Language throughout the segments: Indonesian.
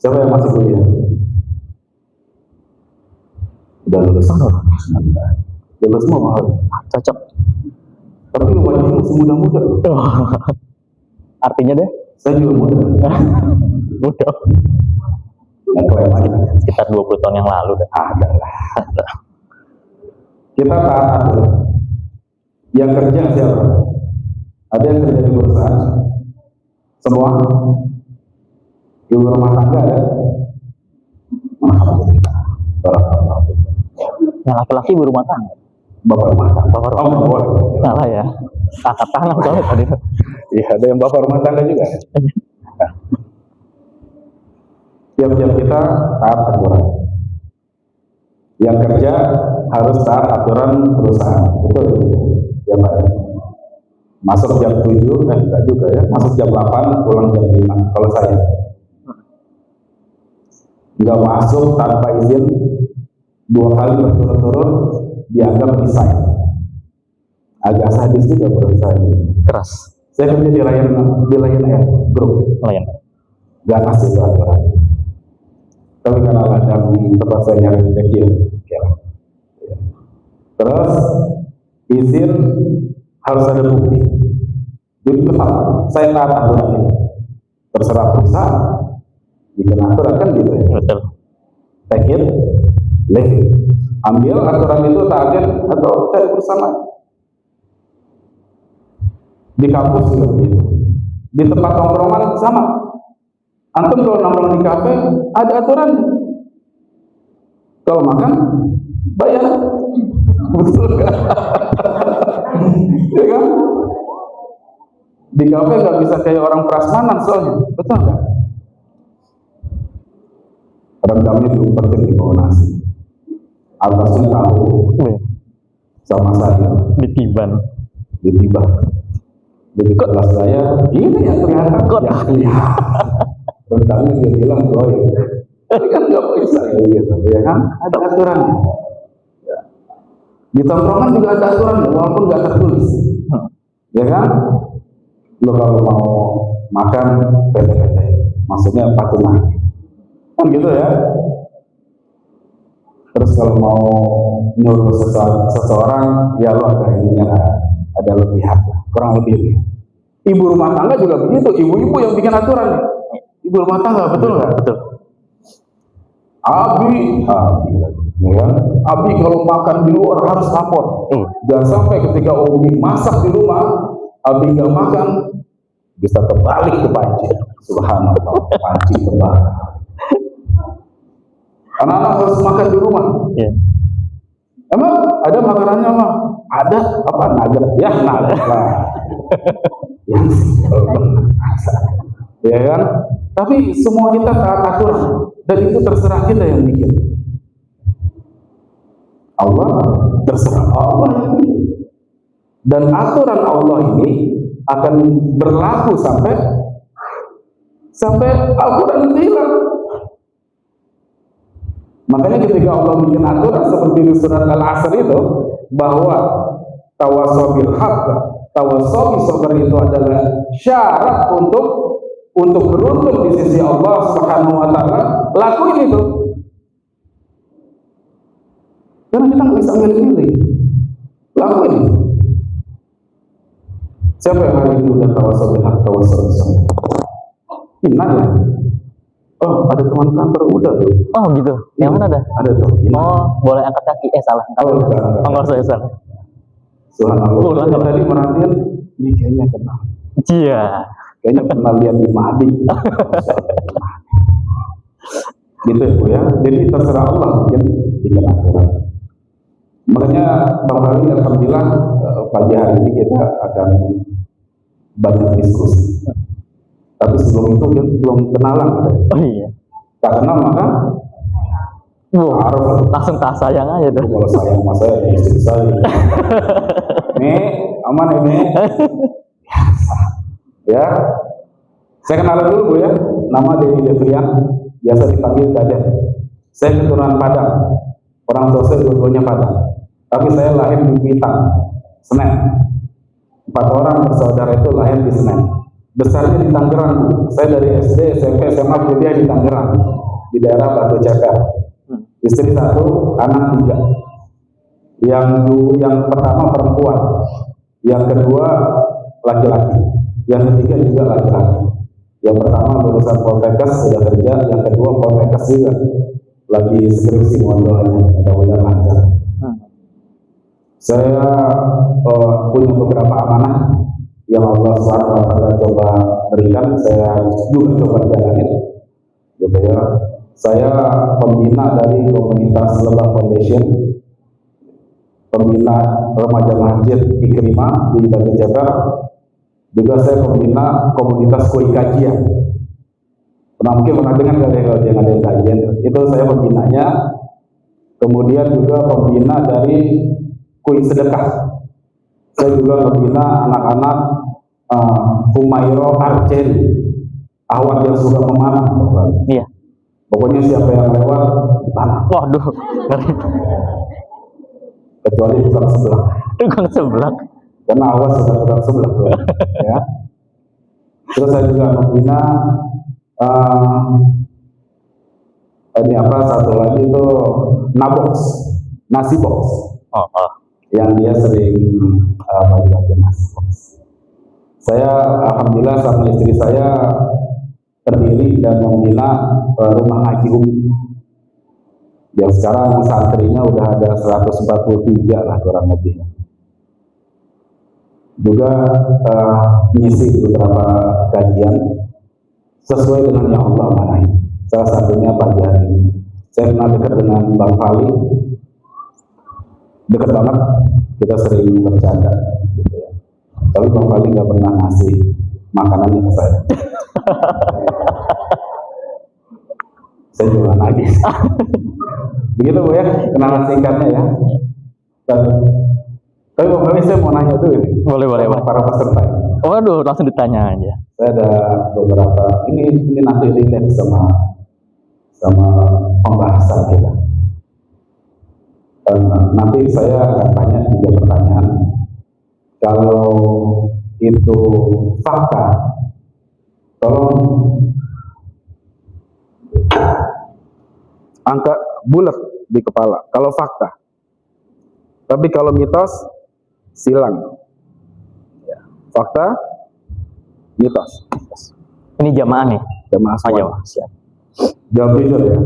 Siapa yang masih kuliah? Udah lulus semua. Lulus semua Cocok. Tapi wajib masih muda-muda. Artinya deh? Saya juga muda. Muda. Klaim aja. Sekitar 20 tahun yang lalu dah. Ada lah. Kita taat aturan. Yang kerja siapa? Ada yang kerja di perusahaan? Semua? Ibu rumah tangga ada? Alhamdulillah. Yang laki-laki ibu rumah tangga. Bapak rumah tangga. Bapak rumah tangga. Boleh. Salah ya. Angkat tangan soalnya tadi. Iya, ada yang bapak rumah tangga juga. Tiap-tiap kita taat aturan. Yang kerja harus taat aturan perusahaan. Betul ya Pak? Masuk jam 7, enggak juga ya. Masuk jam 8, pulang jam 5. Kalau saya nggak masuk tanpa izin 2 kali berturut-turut dianggap desain. Agak sadis juga menurut saya. Keras. Saya kerja di Lion Air Group. Lain. Gak ngasih aturan. Tapi karena ladang tempat saya nyari kecil, terus izin harus ada bukti. Jadi tetap saya taat aturan ini. Terserah perusahaan, bikin aturan kan gitu ya. Betul. Take it, leave it. Ambil aturan itu, taatin atau cari bersama. Di kampus juga begitu. Di tempat nongkrongan sama. Antum kalau nongkrong di kafe ada aturan. Kalau makan bayar. Betul kan? Ya kan? Di kafe nggak bisa kayak orang prasmanan soalnya, betul nggak? Rendangnya diumpetin di bawah nasi, atasnya tahu sama sayur Ditiban. Jadi kelas saya ini yang kelihatan ya. Rendangnya dia bilang ya. Tapi kan nggak bisa gitu, ya kan? Ada aturannya. Ya. Di tongkrongan juga ada aturannya, walaupun nggak tertulis, ya kan? Lo kalau mau makan PT, maksudnya patungan, kan gitu ya. Terus kalau mau nyuruh seseorang, ya lo ada lebih hak, kurang lebih. Ibu rumah tangga juga begitu, ibu-ibu yang bikin aturan. Ibu rumah tangga, betul nggak? Betul. Abi lagi, ya. Abi kalau makan di luar harus lapor. Jangan sampai ketika Umi masak di rumah, Abi nggak makan, bisa terbalik ke panci. Subhanallah, panci terbalik. Anak-anak harus makan di rumah. Yeah. Emang ada makanannya mah? Ada apa? Naga? Ya naga lah. Ya kan? Tapi semua kita taat aturan dan itu terserah kita yang bikin. Allah terserah Allah yang bikin. Dan aturan Allah ini akan berlaku sampai Al-Quran itu hilang. Makanya ketika Allah bikin aturan seperti di surat Al-Asr itu, bahwa tawasobil haq, tawasobi sabar itu adalah syarat untuk beruntung di sisi Allah Subhanahu wa Ta'ala, lakuin itu. Karena kita nggak bisa milih-milih, lakuin itu. Siapa yang hari ini udah tawasobil haq, tawasobil sabar? Nanya. Oh, ada teman kantor udah tuh. Oh gitu. Yang mana ada? Ada tuh. Oh, boleh angkat kaki. Salah. Oh, jangan. Nggak usah salah. Subhanallah. Tadi merhatiin, ini kayaknya kenal. Iya. Kayaknya pernah lihat di Madi. Gitu ya Bu ya. Jadi terserah Allah bikin aturan. Makanya Bang Fahri, alhamdulillah pagi hari ini kita akan banyak diskusi. Tapi sebelum itu kita belum kenalan. Oh iya. Tak kenal maka harus langsung tak sayang aja tuh. Kalau sayang sama saya, istri saya. Nih, aman ini. Ya. Saya kenalan dulu Bu ya. Nama Denny Devrian, biasa dipanggil Daden. Saya keturunan Padang. Orang tua saya dua-duanya Padang. Tapi saya lahir di Kuitang, Senen. 4 orang bersaudara itu lahir di Senen. Besarnya di Tangerang. Saya dari SD, SMP, SMA kuliah di Tangerang. di daerah Batu Ceper. Istri 1, anak 3. Yang pertama perempuan, yang kedua laki-laki, yang ketiga juga laki-laki. Yang pertama lulusan Poltekkes sudah kerja, yang kedua Poltekkes juga lagi skripsi modalnya, mudah-mudahan lancar. Saya punya beberapa amanah yang Allah SWT coba berikan, saya juga coba jalanin, gitu ya. Saya pembina dari komunitas Lebah Foundation, pembina remaja masjid Ikrimah di Batu Ceper, juga saya pembina komunitas koi kajian. Mungkin pernah dengar kali kalau yang ada kajian, itu saya pembinanya. Kemudian juga pembina dari koi sedekah. Saya juga membina anak-anak Humairo Archery, awak yang suka memanah. Iya. Pokoknya siapa yang lewat panah. Waduh. Kecuali tukang sebelah. Tukang sebelah. Karena awas sudah tukang sebelah. Ya. Terus saya juga membina ini apa, satu lagi itu Nabox, nasi box. Oh. Yang dia sering bagi-bagi nasi box. Saya alhamdulillah sama istri saya terdiri dan membina rumah ngaji Umi. Yang sekarang santrinya udah ada 143 lah kurang lebih. Juga mengisi beberapa kajian sesuai dengan yang Allah manahi. Salah satunya pagi hari ini. Saya pernah dekat dengan Bang Fali, dekat banget, kita sering bercanda, gitu ya. Tapi Bang Fali nggak pernah ngasih makanannya ke saya. Saya jualan lagi. Begitu Bu ya, kenalan singkatnya ya. Tapi Bang Fali, saya mau nanya tuh ini. Boleh. Para peserta ini. Waduh, langsung ditanya aja. Saya ada beberapa, ini nanti relate sama pembahasan kita. Nanti saya akan tanya 3 pertanyaan. Kalau itu fakta, tolong angka bulat di kepala. Kalau fakta, tapi kalau mitos silang. Ya. Fakta, mitos. Ini jamaah nih. Jamaah semua. Ayo, siap. Jawab jujur ya.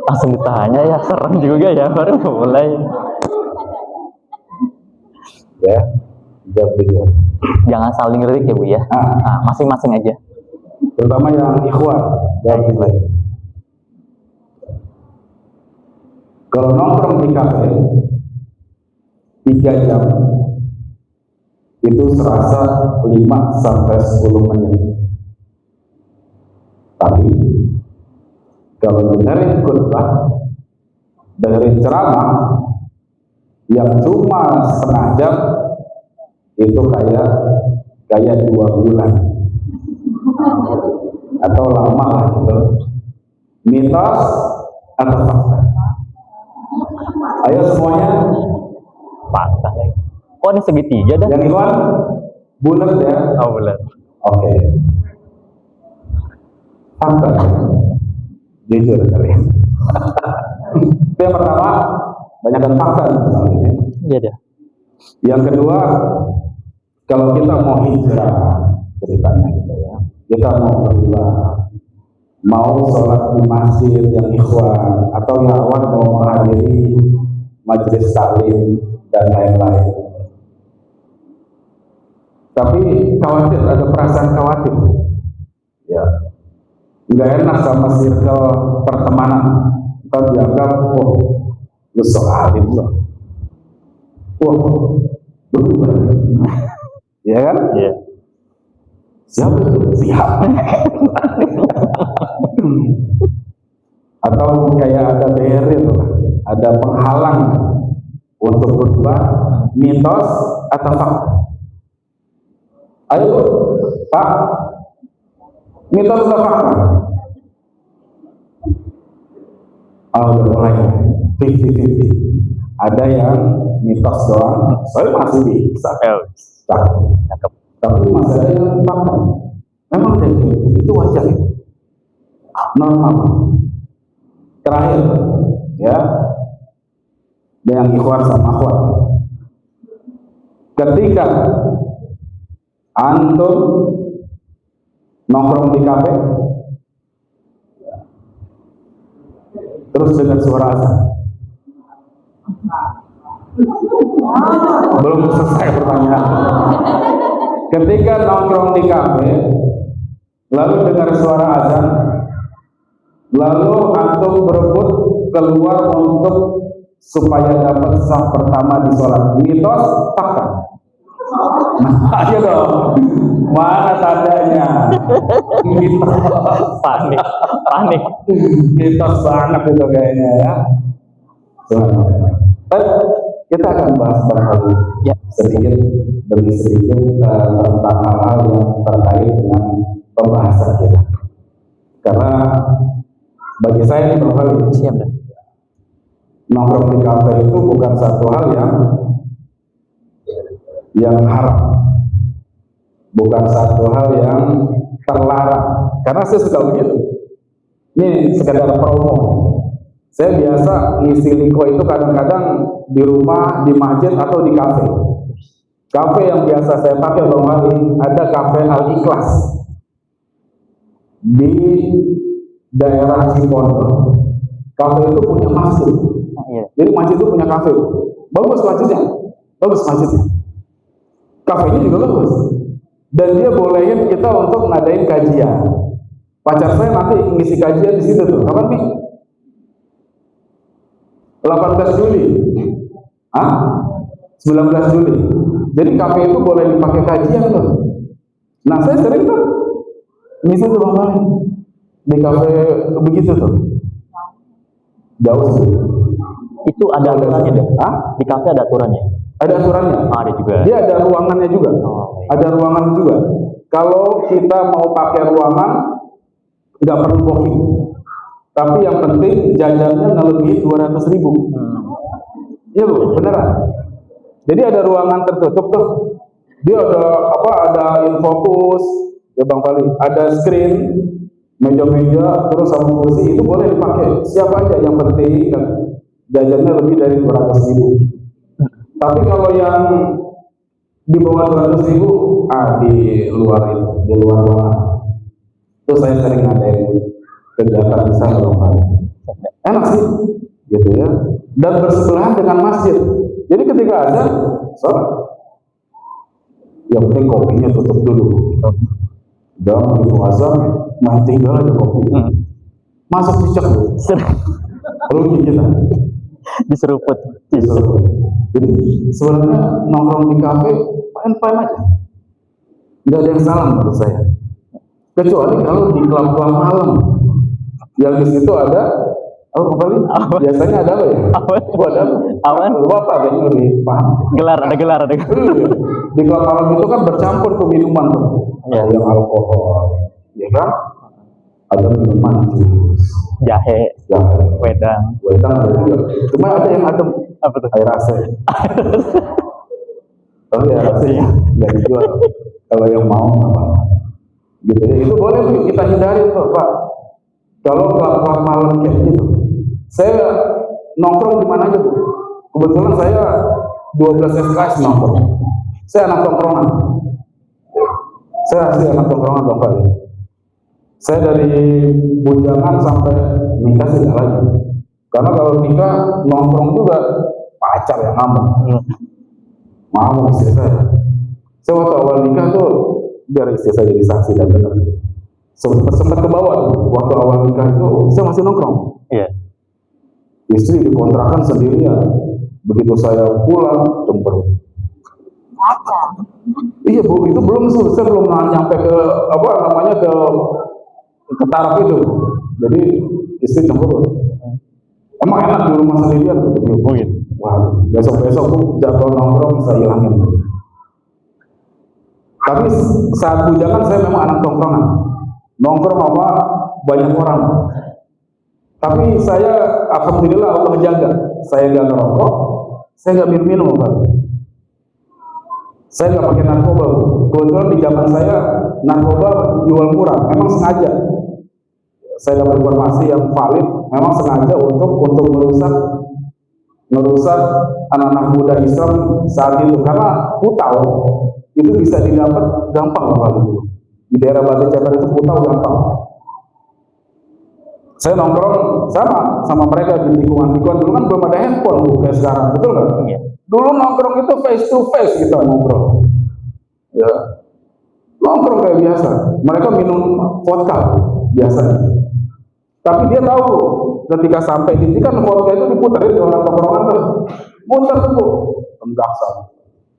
Langsung ditanya ya, serem juga ya, baru mulai. Ya, jawab jujur. Jangan saling lirik ya Bu ya. Masing-masing aja. Terutama yang ikhwan, jawab jujur. Kalau nongkrong di kafe 3 jam itu serasa 5 sampai 10 menit. Tapi kalau dengerin khutbah, dengerin ceramah yang cuma setengah jam, itu kayak 2 bulan atau lama lah gitu. Mitos atau fakta? Ayo semuanya. Fakta lagi. Oh, ini segitiga dah. Yang ikhwan bulat ya. Oh, bulat. Oke. Fakta. Jujur kalian. Itu yang pertama, banyakkan fakta soal ini. Iya deh. Yang kedua, kalau kita mau hijrah ceritanya gitu ya, kita mau berubah, mau sholat di masjid yang ikhwan atau yang awal mau menghadiri majelis taklim dan lain-lain. Tapi khawatir, ada perasaan khawatir. Ya. Nggak enak sama circle pertemanan. Kita dianggap, wah, lu sok alim loh. Wah, berubah. Ya kan? Iya. Siapa itu? Siapa? Atau kayak ada barrier, ada penghalang untuk berubah, mitos atau fakta? Ayo, Pak, mitos atau fakta? Udah mulai 50-50. Ada yang mitos doang, saya masih bisa. Tapi masih ada yang fakta. Memang ada yang itu wajar. normal. Terakhir, ya, yang ikhwan sama akhwat. Ketika antum nongkrong di kafe, terus dengar suara azan. Belum selesai pertanyaan. Ketika nongkrong di kafe, lalu dengar suara azan, lalu antum berebut keluar untuk supaya dapat saf pertama di sholat. Mitos, fakta? Nah, ayo dong. Mana tandanya? Mitos. Panik. Mitos banget itu kayaknya ya. Kita akan bahas barangkali Ya. sedikit demi sedikit tentang hal-hal yang terkait dengan pembahasan kita. Karena bagi saya ini barangkali Siap dah. nongkrong di kafe itu bukan satu hal yang haram, bukan satu hal yang terlarang. Karena saya suka begitu. Ini sekedar promo. Saya biasa ngisi liko itu kadang-kadang di rumah, di masjid atau di kafe. Kafe yang biasa saya pakai Bang Wali, ada kafe Al Ikhlas di daerah Cipondo. Kafe itu punya masjid. Iya. Jadi masjid itu punya kafe. Bagus masjidnya. Bagus masjidnya. Kafenya juga bagus. Dan dia bolehin kita untuk ngadain kajian. Pacar saya nanti ngisi kajian di situ tuh. Kapan nih? 18 Juli. 19 Juli. Jadi kafe itu boleh dipakai kajian tuh. Nah, saya sering tuh ngisi tuh Bang Wali. Di kafe begitu tuh. Jauh sih. Itu ada aturannya deh. Di kafe ada aturannya. Ada aturannya. Ada juga. Dia ada ruangannya juga. Oh, iya. Ada ruangan juga. Kalau kita mau pakai ruangan, nggak perlu booking. Tapi yang penting jajannya nggak lebih 200.000. Iya Bu, beneran. Jadi ada ruangan tertutup tuh. Dia ada apa? Ada infocus, ya Bang Fali. Ada screen, meja-meja, terus sama kursi itu boleh dipakai. Siapa aja, yang penting jajannya lebih dari 200.000. Tapi kalau yang di bawah 200.000, di luar itu, di luar ruangan. Itu saya sering ngadain kegiatan di sana Bang Fali. Enak sih, gitu ya. Dan bersebelahan dengan masjid. Jadi ketika azan, sholat. Yang penting kopinya tutup dulu. Jangan begitu azan, main tinggal aja kopi. Masuk cicak dulu. Rugi kita. Diseruput. Jadi sebenarnya nongkrong di kafe fine-fine aja. Nggak ada yang salah menurut saya. Kecuali kalau di klub-klub malam. Yang di situ ada kembali biasanya ada apa ya? Ada Bapak kayaknya lebih paham. Ada gelar. Di klub malam itu kan bercampur tuh minuman tuh. Ya. Ada yang alkohol, ya kan? Ada minuman jus, Jahe, wedang. ada juga. Cuma ada yang adem. Apa tuh? Air AC. Oh ya, rasanya nggak dijual. Kalau yang mau apa? Gitu ya. Itu boleh tuh kita hindari tuh Pak. Kalau klub malam kayak gitu, saya nongkrong di mana aja Bu. Kebetulan saya 12 SKS nongkrong. Saya anak tongkrongan. Saya asli anak tongkrongan Bang Fali. Saya dari bujangan sampai nikah sih nggak lagi. Karena kalau nikah nongkrong juga pacar yang ngamuk. Ngamuk istri saya. Saya waktu awal nikah tuh biar istri saya jadi saksi dan benar. Sempat ke bawah tuh. Waktu awal nikah itu saya masih nongkrong. Iya. Istri dikontrakan sendirian. Begitu saya pulang cemberut. Iya Bu, itu belum saya belum nyampe ke apa namanya ke taraf itu. Jadi istri cemberut. Emang enak di rumah sendirian gitu. Wah, besok-besok tuh jadwal nongkrong saya hilangin. Tapi saat bujangan saya memang anak tongkrongan. Nongkrong sama banyak orang. Tapi saya alhamdulillah Allah jaga. Saya nggak ngerokok, saya nggak minum-minum Pak. Saya nggak pakai narkoba. Kebetulan di zaman saya narkoba dijual murah, memang sengaja. saya dapat informasi yang valid, memang sengaja untuk merusak anak-anak muda Islam saat itu, karena putau itu bisa didapat gampang waktu itu. Di daerah Batu Ceper itu putau gampang. Saya nongkrong sama mereka di lingkungan-lingkungan. Dulu kan belum ada handphone kayak sekarang, betul nggak? Iya. Dulu nongkrong itu face to face kita nongkrong, ya nongkrong kayak biasa. Mereka minum vodka biasanya, tapi dia tahu ketika sampai di sini kan vodka itu diputerin di orang tongkrongan tuh, muter tuh, enggak sama.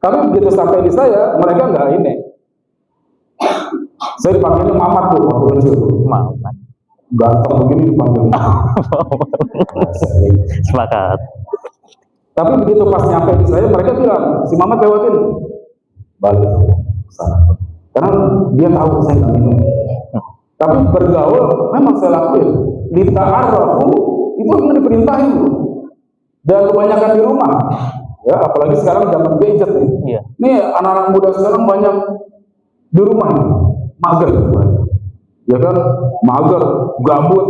Tapi begitu sampai di saya, mereka nggak ini. Saya dipanggilnya Mamat tuh waktu kecil tuh. Mamat. Ganteng begini dipanggil Mamat. Sepakat. Tapi begitu pas nyampe di saya, mereka bilang, si Mamat lewatin, balik ke sana. Karena dia tahu saya nggak minum. Tapi bergaul memang saya lakuin. Lita'arrafu itu memang diperintahin. Dan kebanyakan di rumah. Ya, apalagi sekarang zaman gadget nih. Iya. Nih anak-anak muda sekarang banyak di rumah nih, mager banyak. Ya kan, mager, gabut,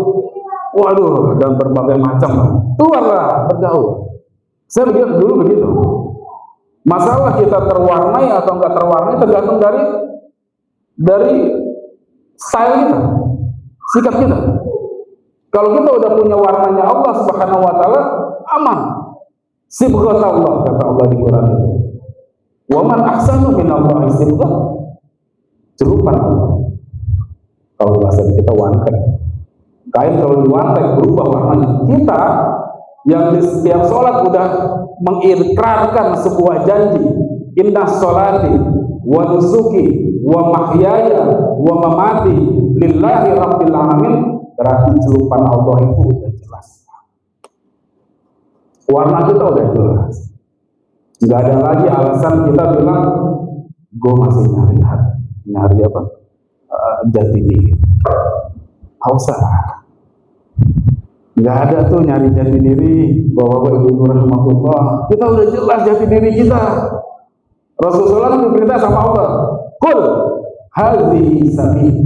waduh, dan berbagai macam. Keluarlah bergaul. Saya dulu begitu. Masalah kita terwarnai atau enggak terwarnai tergantung dari style kita, sikap kita. Kalau kita udah punya warnanya Allah Subhanahu wa taala, aman. Sibghat Allah, kata Allah di Quran itu. Wa man ahsanu minallahi sibghah. Celupan Allah. Kalau bahasa kita wantek. Kain kalau diwantek berubah warnanya. Kita yang di setiap sholat udah mengikrarkan sebuah janji, inna sholati wa nusuki wa mahyaya wa mamati lillahi rabbil alamin, berarti celupan Allah itu udah jelas, warna kita udah jelas, nggak ada lagi alasan kita bilang gue masih nyari apa, jati diri. Nggak usah. Nggak ada tuh nyari jati diri. Bapak-bapak, ibu-ibu rahmatullah, kita udah jelas jati diri kita. Rasulullah diperintah sama Allah, kul hadhihi sabil.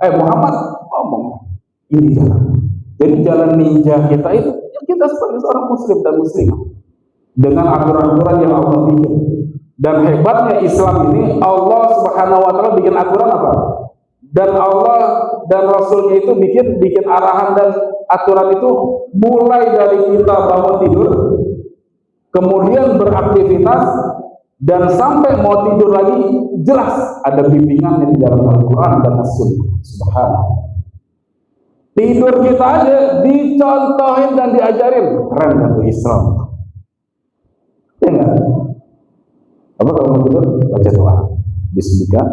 Muhammad ngomong, ini jalan. Jadi jalan ninja kita itu, ya kita sebagai seorang muslim dan muslimah, dengan aturan-aturan yang Allah bikin. Dan hebatnya Islam ini, Allah Subhanahu wa taala bikin aturan apa? Dan Allah dan Rasulnya itu bikin arahan dan aturan itu mulai dari kita bangun tidur, kemudian beraktivitas, dan sampai mau tidur lagi, jelas ada bimbingannya di dalam Al-Quran dan As-Sunnah. Subhanallah. Tidur kita aja dicontohin dan diajarin. Keren kan tuh Islam. Ya enggak? Apa kalau mau tidur? Baca doa. Bismillah.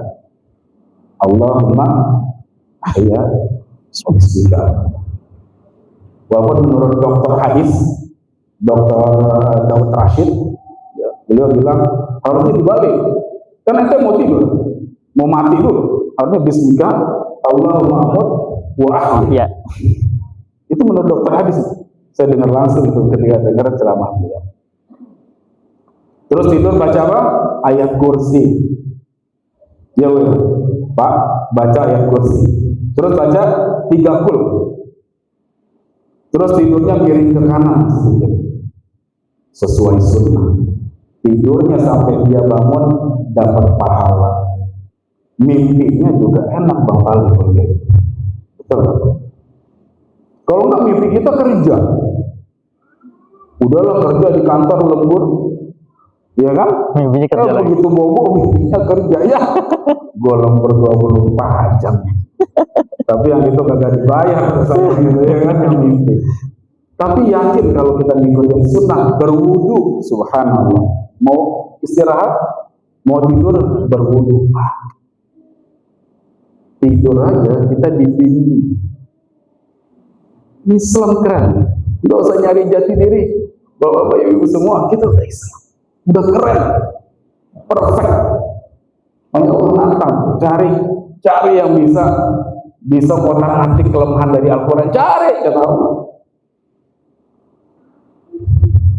Allahumma ahya bismillah. Walaupun menurut dokter hadis, Dr. Daud Rashid, ya, beliau bilang harusnya dibalik. Kan ente mau tidur, mau mati dulu, harusnya bismillah, Allahumma amut wa ahya. Itu menurut dokter hadis. Saya dengar langsung itu ketika dengar ceramah beliau. Terus tidur baca apa? Ayat kursi. Ya Pak, baca ayat kursi. Terus baca 3 kul. Terus tidurnya miring ke kanan sedikit, sesuai sunnah. Tidurnya sampai dia bangun dapat pahala. Mimpinya juga enak Bang Pali. Betul. Kalau nggak mimpi kita kerja, udahlah kerja di kantor lembur, ya kan? Mimpinya kerja lagi. Begitu bobo mimpinya kerja ya. Gue lembur 24 jam. Tapi yang itu kagak dibayar sama gitu ya kan, yang mimpi. Tapi yakin kalau kita ngikutin sunnah, berwudu, subhanallah. Mau istirahat, mau tidur, berwudu. Tidur aja kita dibimbing. Islam keren. Nggak usah nyari jati diri. Bapak-bapak, ibu semua, kita udah Islam. Udah keren, perfect. Hanya Allah nantang, cari yang bisa otak-atik kelemahan dari Al-Quran, cari, kata Allah.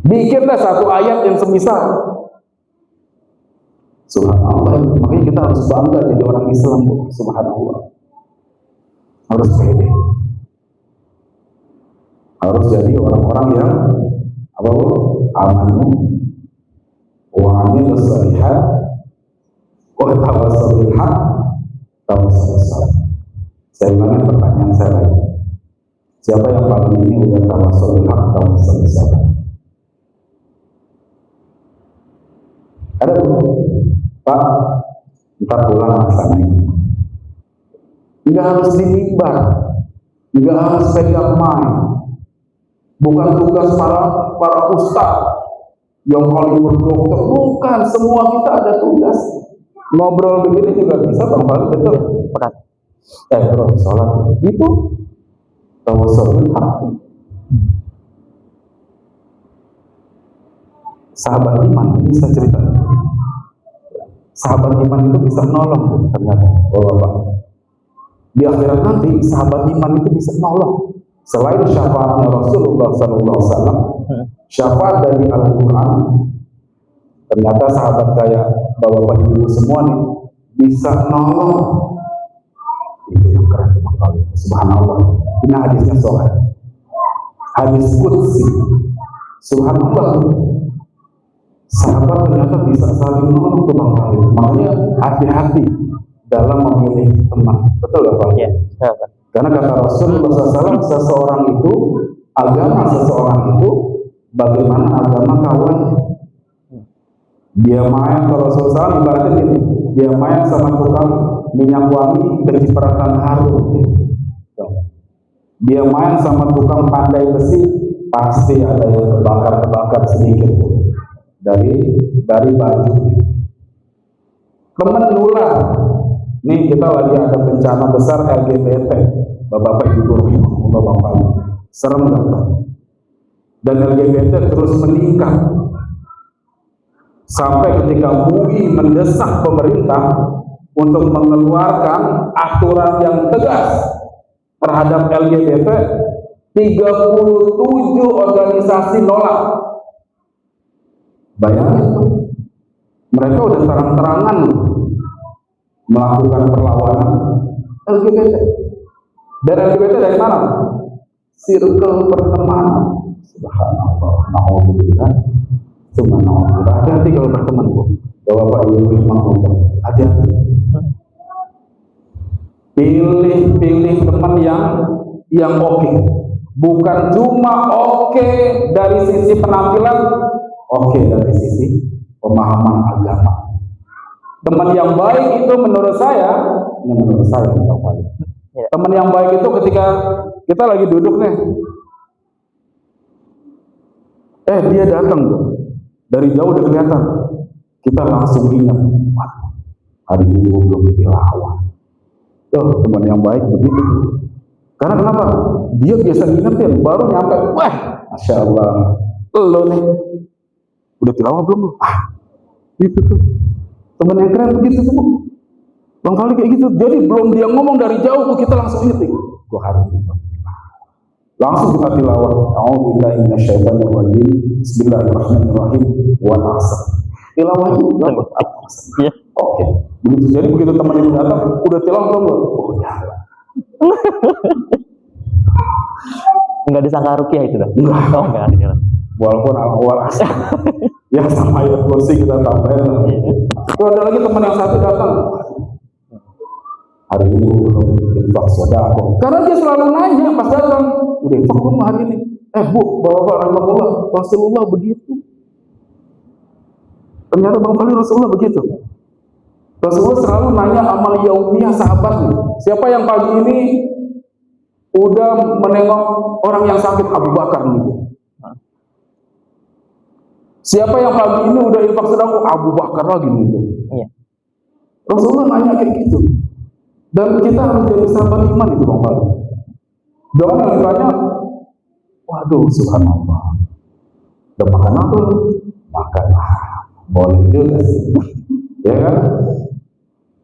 Bikinlah satu ayat yang semisal. Subhanallah, makanya kita harus bangga jadi orang Islam, subhanallah. Harus pede. Harus jadi orang-orang yang apa bu? Amanu wa amilus shalihat wa tawassaw bil haq tawassaw bis sabr. Saya ulangi pertanyaan saya lagi. Siapa yang pagi ini udah tawassaw bil haq tawassaw bis sabr? Ada bu? Pak, ntar pulang laksanain. Nggak harus dimimbar, nggak harus pegang mic. Bukan tugas para ustaz yang kali berdokter, bukan. Semua kita ada tugas. Ngobrol begini juga bisa, Bang Fali, betul. Berat. Bro, sholat itu tawassul bil haq. Sahabat iman ini saya cerita. Sahabat iman itu bisa nolong ternyata, Bapak. Di akhirat nanti sahabat iman itu bisa nolong. Selain syafaatnya Rasulullah SAW, syafaat dari Al-Quran, ternyata sahabat kayak bapak ibu semua nih bisa nolong. Itu yang keren teman kali. Subhanallah. Ini hadisnya sahih. Hadis qudsi. Subhanallah. Sahabat ternyata bisa saling nolong teman kali. Makanya hati-hati dalam memilih teman. Betul nggak Pak? Iya. Karena kata Rasulullah SAW, seseorang itu, agama seseorang itu, bagaimana agama kawannya. Dia main, kalau Rasulullah SAW ibaratnya gini, dia main sama tukang minyak wangi kecipratan harum. Dia main sama tukang pandai besi, pasti ada yang kebakar sedikit dari bajunya. Teman nular. Nih kita lagi ada bencana besar LGBT, Bapak Ibu, Bapak. Serem nggak? Dan LGBT terus meningkat sampai ketika MUI mendesak pemerintah untuk mengeluarkan aturan yang tegas terhadap LGBT. 37 organisasi nolak. Bayangin tuh, mereka udah terang-terangan melakukan perlawanan LGBT. Dan LGBT dari mana? Circle pertemanan. Subhanallah. Nauzubillah. Subhanallah. Hati-hati kalau berteman, Bu. Bapak Ibu rahimahullah. Hati-hati. Pilih teman yang oke. Bukan cuma oke dari sisi penampilan, oke dari sisi pemahaman agama. Teman yang baik itu menurut saya teman yang baik itu ketika kita lagi duduk nih, dia datang tuh, dari jauh udah kelihatan, kita langsung ingat, hari ini belum tilawah. Tuh teman yang baik begitu. Karena kenapa? Dia biasa ingetin, baru nyampe, wah, masya Allah, lo nih, udah tilawah belum? Gitu tuh. Teman yang keren begitu tuh, Bang Fali kayak gitu. Jadi belum dia ngomong dari jauh tuh kita langsung ingetin. Gua hari ini langsung kita tilawah. A'udzubillahi minasyaitonir rajim. Bismillahirrahmanirrahim. Wal 'asr. Tilawah juga. Iya. Oke. Begitu. Jadi begitu teman itu datang, udah tilawah belum? Oh ya. Enggak disangka rukiah itu dah. Enggak. Oh, enggak. Walaupun awal asal. Ya sama ayat kursi kita tambahin lah. Terus ada lagi teman yang satu datang. Hari ini belum infak sodako. Karena dia selalu nanya pas datang, udah infak belum hari ini? Bu, bapak rahimahullah, Rasulullah begitu. Ternyata Bang Fali Rasulullah begitu. Rasulullah selalu nanya amal yaumiyah sahabat nih. Siapa yang pagi ini udah menengok orang yang sakit? Abu Bakar nih. Siapa yang pagi ini udah infak sedekah? Abu Bakar lagi gitu. Iya. Rasulullah nanya kayak gitu. Dan kita harus jadi sahabat iman itu Bang Fali. Jangan yang ditanya, waduh subhanallah, udah makan apa? Makan. Boleh juga sih. Ya kan?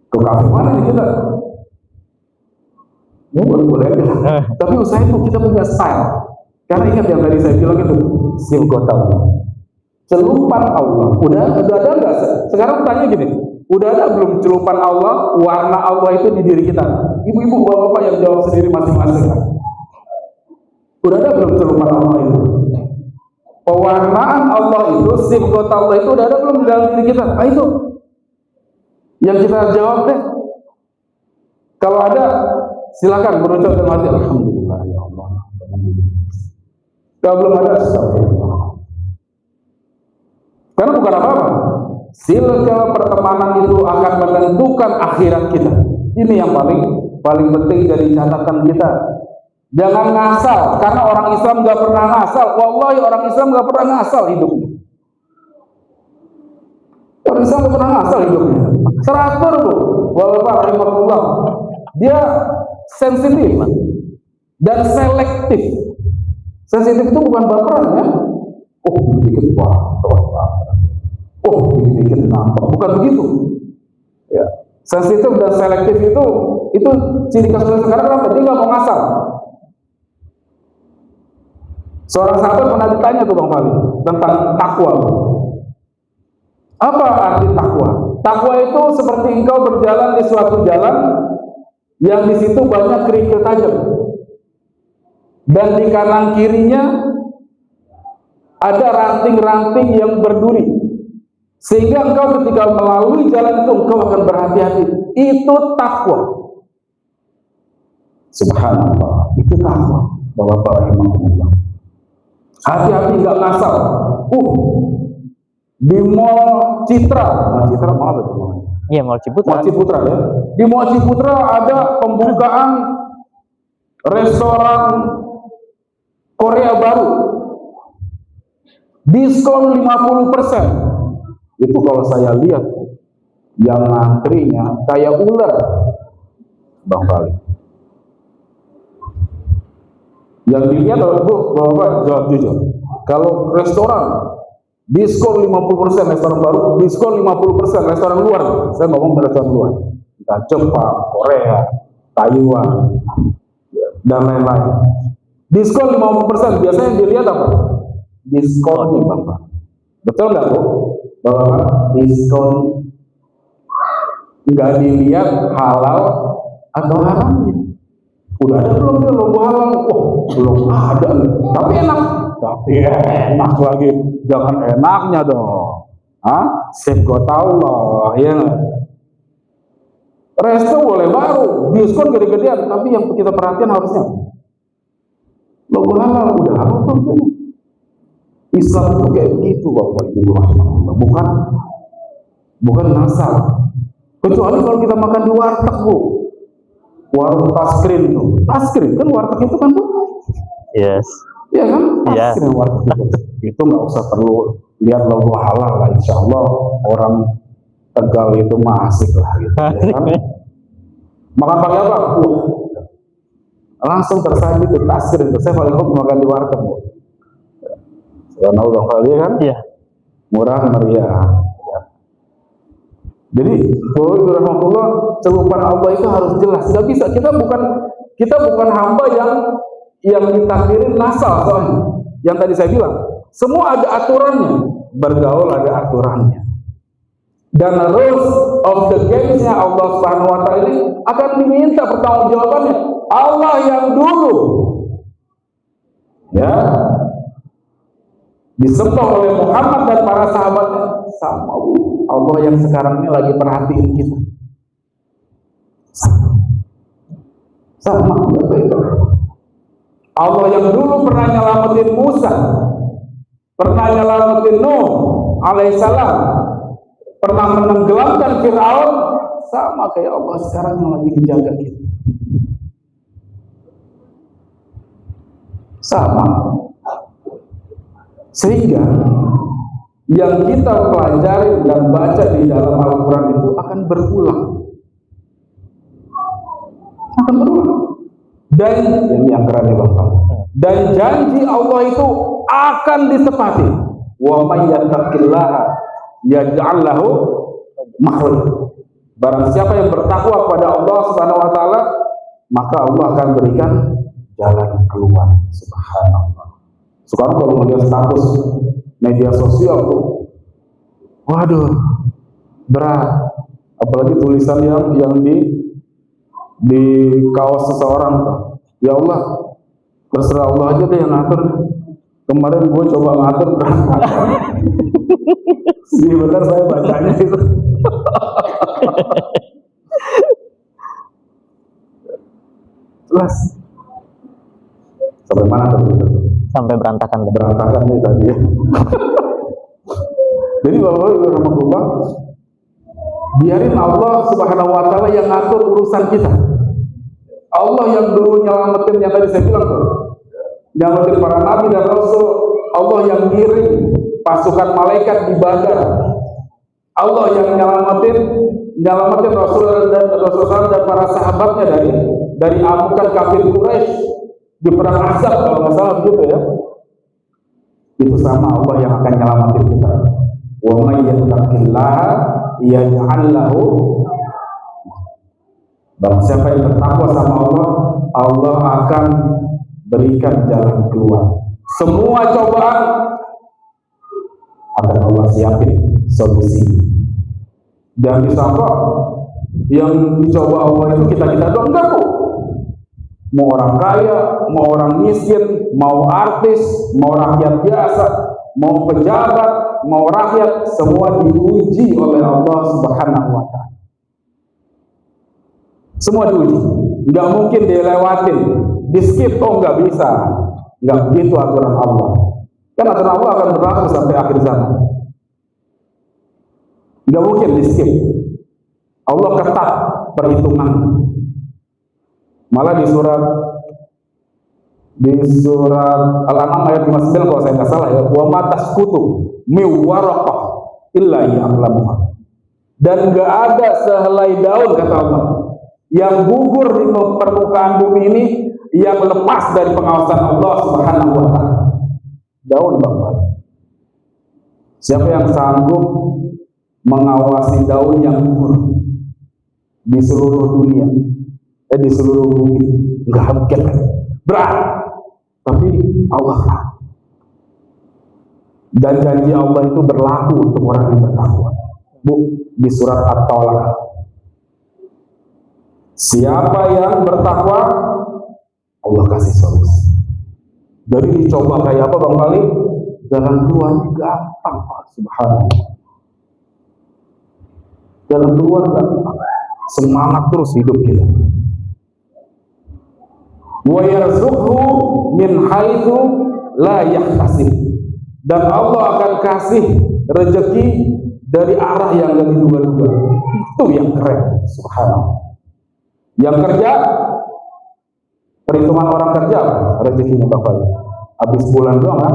Ke kafe mana nih kita? Boleh aja. Tapi usaha itu kita punya style. Karena ingat yang tadi saya bilang itu, silgotam. Celupan Allah. Udah ada enggak? Sekarang tanya gini, udah ada belum celupan Allah, warna Allah itu di diri kita? Ibu-ibu, bapak-bapak yang jawab sendiri masing-masing. Udah ada belum celupan Allah itu? Pewarnaan Allah itu, sifat Allah itu udah ada belum di dalam diri kita? Ah, itu yang kita jawab deh. Kalau ada, silakan berucap dalam hati, alhamdulillah ya Allah. Kalau belum ada, astagfirullah. Karena bukan apa-apa. Silsilah pertemanan itu akan menentukan akhirat kita. Ini yang paling penting dari catatan kita. Jangan ngasal, karena orang Islam nggak pernah ngasal. Wallahi orang Islam nggak pernah ngasal hidupnya. Orang Islam nggak pernah ngasal hidupnya. Teratur bu, Bapak rahimahullah. Dia sensitif dan selektif. Sensitif itu bukan baperan ya. Oh dikit wah, oh dikit nampak, bukan begitu. Ya. Sensitif dan selektif itu ciri khas sekarang. Kenapa? Dia nggak mau ngasal. Seorang sahabat pernah ditanya tuh Bang Fali tentang takwa. Apa arti takwa? Takwa itu seperti engkau berjalan di suatu jalan yang di situ banyak kerikil tajam, dan di kanan kirinya ada ranting-ranting yang berduri, sehingga engkau ketika melalui jalan itu engkau akan berhati-hati. Itu takwa. Subhanallah, itu takwa. Bapak rahimahullah. Hati-hati nggak ngasal. Di Mall Citra, Citra apa itu? Iya, Mall Ciputra. Mall Ciputra ya. Di Mall Ciputra ada pembukaan restoran Korea baru. Diskon 50%. Itu kalau saya lihat yang antrinya kayak ular, Bang Fali. Yang dilihat Bu, Bapak jawab jujur. Kalau restoran diskon 50% restoran baru, diskon 50% restoran luar. Saya ngomong restoran luar. Kita Jepang, Korea, Taiwan, dan lain-lain. Diskon 50%, biasanya dilihat apa? Diskonnya, Bapak. Betul nggak, Bu? Bapak, diskon nggak dilihat halal atau haramnya. Udah ada belum dia logo halal? Oh, belum ada. Tapi enak. Tapi enak lagi. Jangan enaknya dong. Hah? Chef gue tahu loh, ya nggak? Resto boleh baru, diskon gede-gedean, tapi yang kita perhatian harusnya logo halal. Udah halal tuh. Islam itu kayak begitu, Bapak Ibu rahimahullah. Bukan ngasal. Kecuali kalau kita makan di warteg, Bu. Warung Taskrin tuh. Taskrin kan warteg itu kan, Bu? Yes. Iya kan? Taskrin warteg itu. Itu nggak usah perlu lihat logo halal lah. Insya Allah orang Tegal itu masih lah gitu. Ya kan? Makan pakai apa? Langsung tersaji itu Taskrin. Saya paling hobi makan di warteg, Bu. Karena Bang Fali kan? Iya. Murah meriah. Jadi, rahmatullah, celupan Allah itu harus jelas. Gak bisa, kita bukan hamba yang ditakdirin nasal soalnya. Yang tadi saya bilang, semua ada aturannya. Bergaul ada aturannya. Dan rules of the game-nya Allah Subhanahu wa Ta'ala ini akan diminta pertanggungjawabannya. Allah yang dulu ya disembah oleh Muhammad dan para sahabatnya, sama Allah yang sekarang ini lagi perhatiin kita. Sama. Allah yang dulu pernah nyelamatin Musa, pernah nyelamatin Nuh alaihissalam, pernah menenggelamkan Fir'aun, sama kayak Allah sekarang yang lagi menjaga kita. Sama. Sehingga yang kita pelajari dan baca di dalam Al-Quran itu akan berulang. Akan berulang. Dan yang keren ya Bapak. Dan janji Allah itu akan ditepati. Wa may yattaqillaha yaj'al lahu makhraj. Barang siapa yang bertakwa kepada Allah Subhanahu wa taala, maka Allah akan berikan jalan keluar. Subhanallah. Sekarang kalau melihat status media sosial tuh, waduh, berat. Apalagi tulisan yang di kaos seseorang tuh. Ya Allah, Terserah Allah aja deh yang ngatur. Kemarin gue coba ngatur berantakan. Benar saya bacanya itu. Jelas. Sampai mana tadi? Sampai berantakan. Berantakan nih tadi ya. Jadi Bapak Ibu rahmatullah, biarin Allah Subhanahu wa taala yang ngatur urusan kita. Allah yang dulu nyelamatin, yang tadi saya bilang tuh, nyelamatin para nabi dan rasul. Allah yang ngirim pasukan malaikat di Badar. Allah yang nyelamatin Rasul dan para sahabatnya dari amukan kafir Quraisy di perang Ahzab, kalau nggak salah begitu ya. Itu sama Allah yang akan nyelamatin kita. Wa may yattaqillaha yaj'al lahu, barang siapa yang bertakwa sama Allah, Allah akan berikan jalan keluar. Semua cobaan akan Allah siapin solusi. Dan disangka yang dicoba Allah itu kita doang, enggak kok. Mau orang kaya, mau orang miskin, mau artis, mau rakyat biasa, mau pejabat, mau rakyat, semua diuji oleh Allah Subhanahu wa taala. Semua diuji. Enggak mungkin dilewatin, di skip, oh enggak bisa. Enggak begitu aturan Allah. Kan aturan Allah akan berlaku sampai akhir zaman. Enggak mungkin di skip. Allah ketat perhitungan. Malah di surat Al-An'am ayat 59 kalau saya nggak salah ya, wa ma tasqutu min waraqah illa ya'lamuha. Dan nggak ada sehelai daun, kata Allah, yang gugur di permukaan bumi ini yang lepas dari pengawasan Allah Subhanahu wa taala. Daun, Bapak. Siapa yang sanggup mengawasi daun yang gugur di seluruh dunia, di seluruh bumi? Nggak mungkin, berat. Tapi Allah tahu. Dan janji Allah itu berlaku untuk orang yang bertakwa. Bu, di surat At-Talaq, siapa yang bertakwa, Allah kasih solusi. Jadi dicoba kayak apa Bang Kali? Jalan keluarnya gampang, Pak. Subhanallah. Jalan keluar gampang. Semangat terus hidup kita. Wa yarzuqhu min haitsu la yahtasib. Dan Allah akan kasih rezeki dari arah yang gak diduga-duga. Itu yang keren, subhanallah. Yang kerja, perhitungan orang kerja, rezekinya Bapak. Habis bulan doang kan?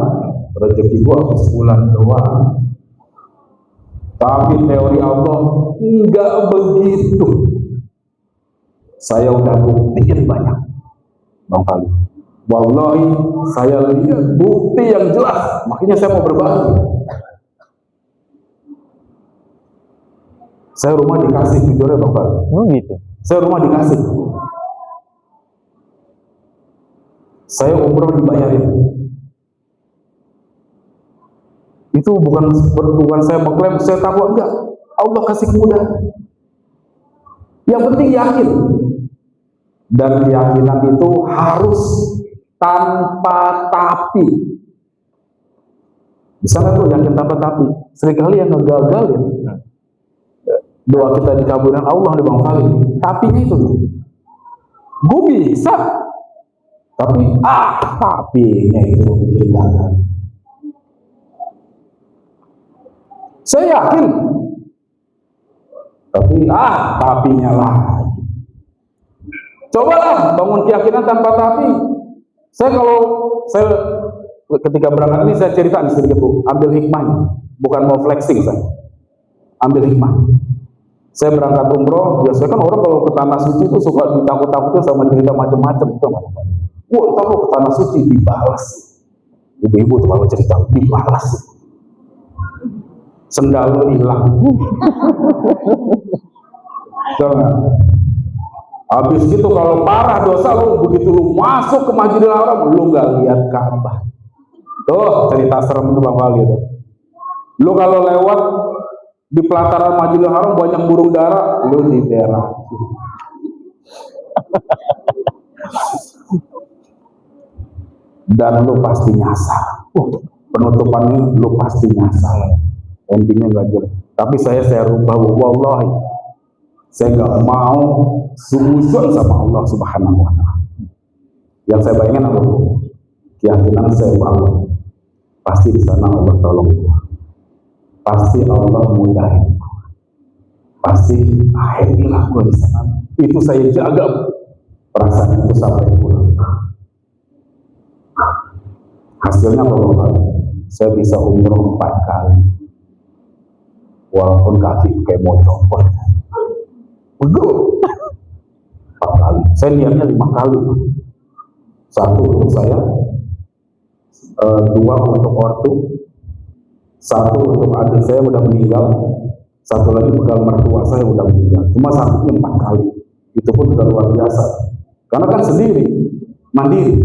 Rezeki gua habis bulan doang. Tapi teori Allah enggak begitu. Saya udah buktiin banyak, Bang Fali. Wallahi saya lihat bukti yang jelas, makanya saya mau berbagi. Saya rumah dikasih, jujur ya Bang Fali. Oh gitu. Saya rumah dikasih. Saya umroh dibayarin. Itu bukan saya mengklaim, saya takwa, enggak. Allah kasih kemudahan. Yang penting yakin. Dan keyakinan itu harus tanpa tapi. Bisa nggak tuh yakin tanpa tapi? Seringkali yang ngegagalin doa kita dikabulkan Allah di Bang Fali. Tapinya itu tuh, gue bisa, tapi tapinya itu bikin gagal. Saya yakin, tapi tapinya lah. Cobalah bangun keyakinan tanpa tapi. Saya ketika berangkat ini saya cerita sedikit Bu, ambil hikmahnya, bukan mau flexing saya. Ambil hikmah. Saya berangkat umroh, biasanya kan orang kalau ke tanah suci itu suka ditakut-takutin sama cerita macam-macam gitu. Wah, tahu ke tanah suci dibalas. Ibu-ibu tuh kalau cerita dibalas. Sendal lu hilang. Jangan. Habis gitu kalau parah dosa lu, begitu lu masuk ke Masjidil Haram, lu nggak lihat Ka'bah. Tuh cerita serem itu Bang Fali tuh. Lu kalau lewat di pelataran Masjidil Haram banyak burung dara, lu di daerah. dan lu pasti nyasar. Penutupannya lu pasti nyasar. Endingnya gak jelas. Tapi saya rubah, wallahi saya gak mau suuzon sama Allah Subhanahu wa Ta'ala. Yang saya bayangin apa? Keyakinan saya bahwa pasti di sana Allah tolong gua. Pasti Allah mudahin gua. Pasti akhirnya gua di sana. Itu saya jaga perasaan itu sampai pulang. Hasilnya apa Bapak? Saya bisa umroh 4 kali. Walaupun kaki kayak mau copot. Betul. 4 kali. Saya niatnya 5 kali. 1 untuk saya, 2 untuk ortu, 1 untuk adik saya udah meninggal, 1 lagi bekal mertua saya udah meninggal. Cuma satunya 4 kali. Itu pun udah luar biasa. Karena kan sendiri, mandiri.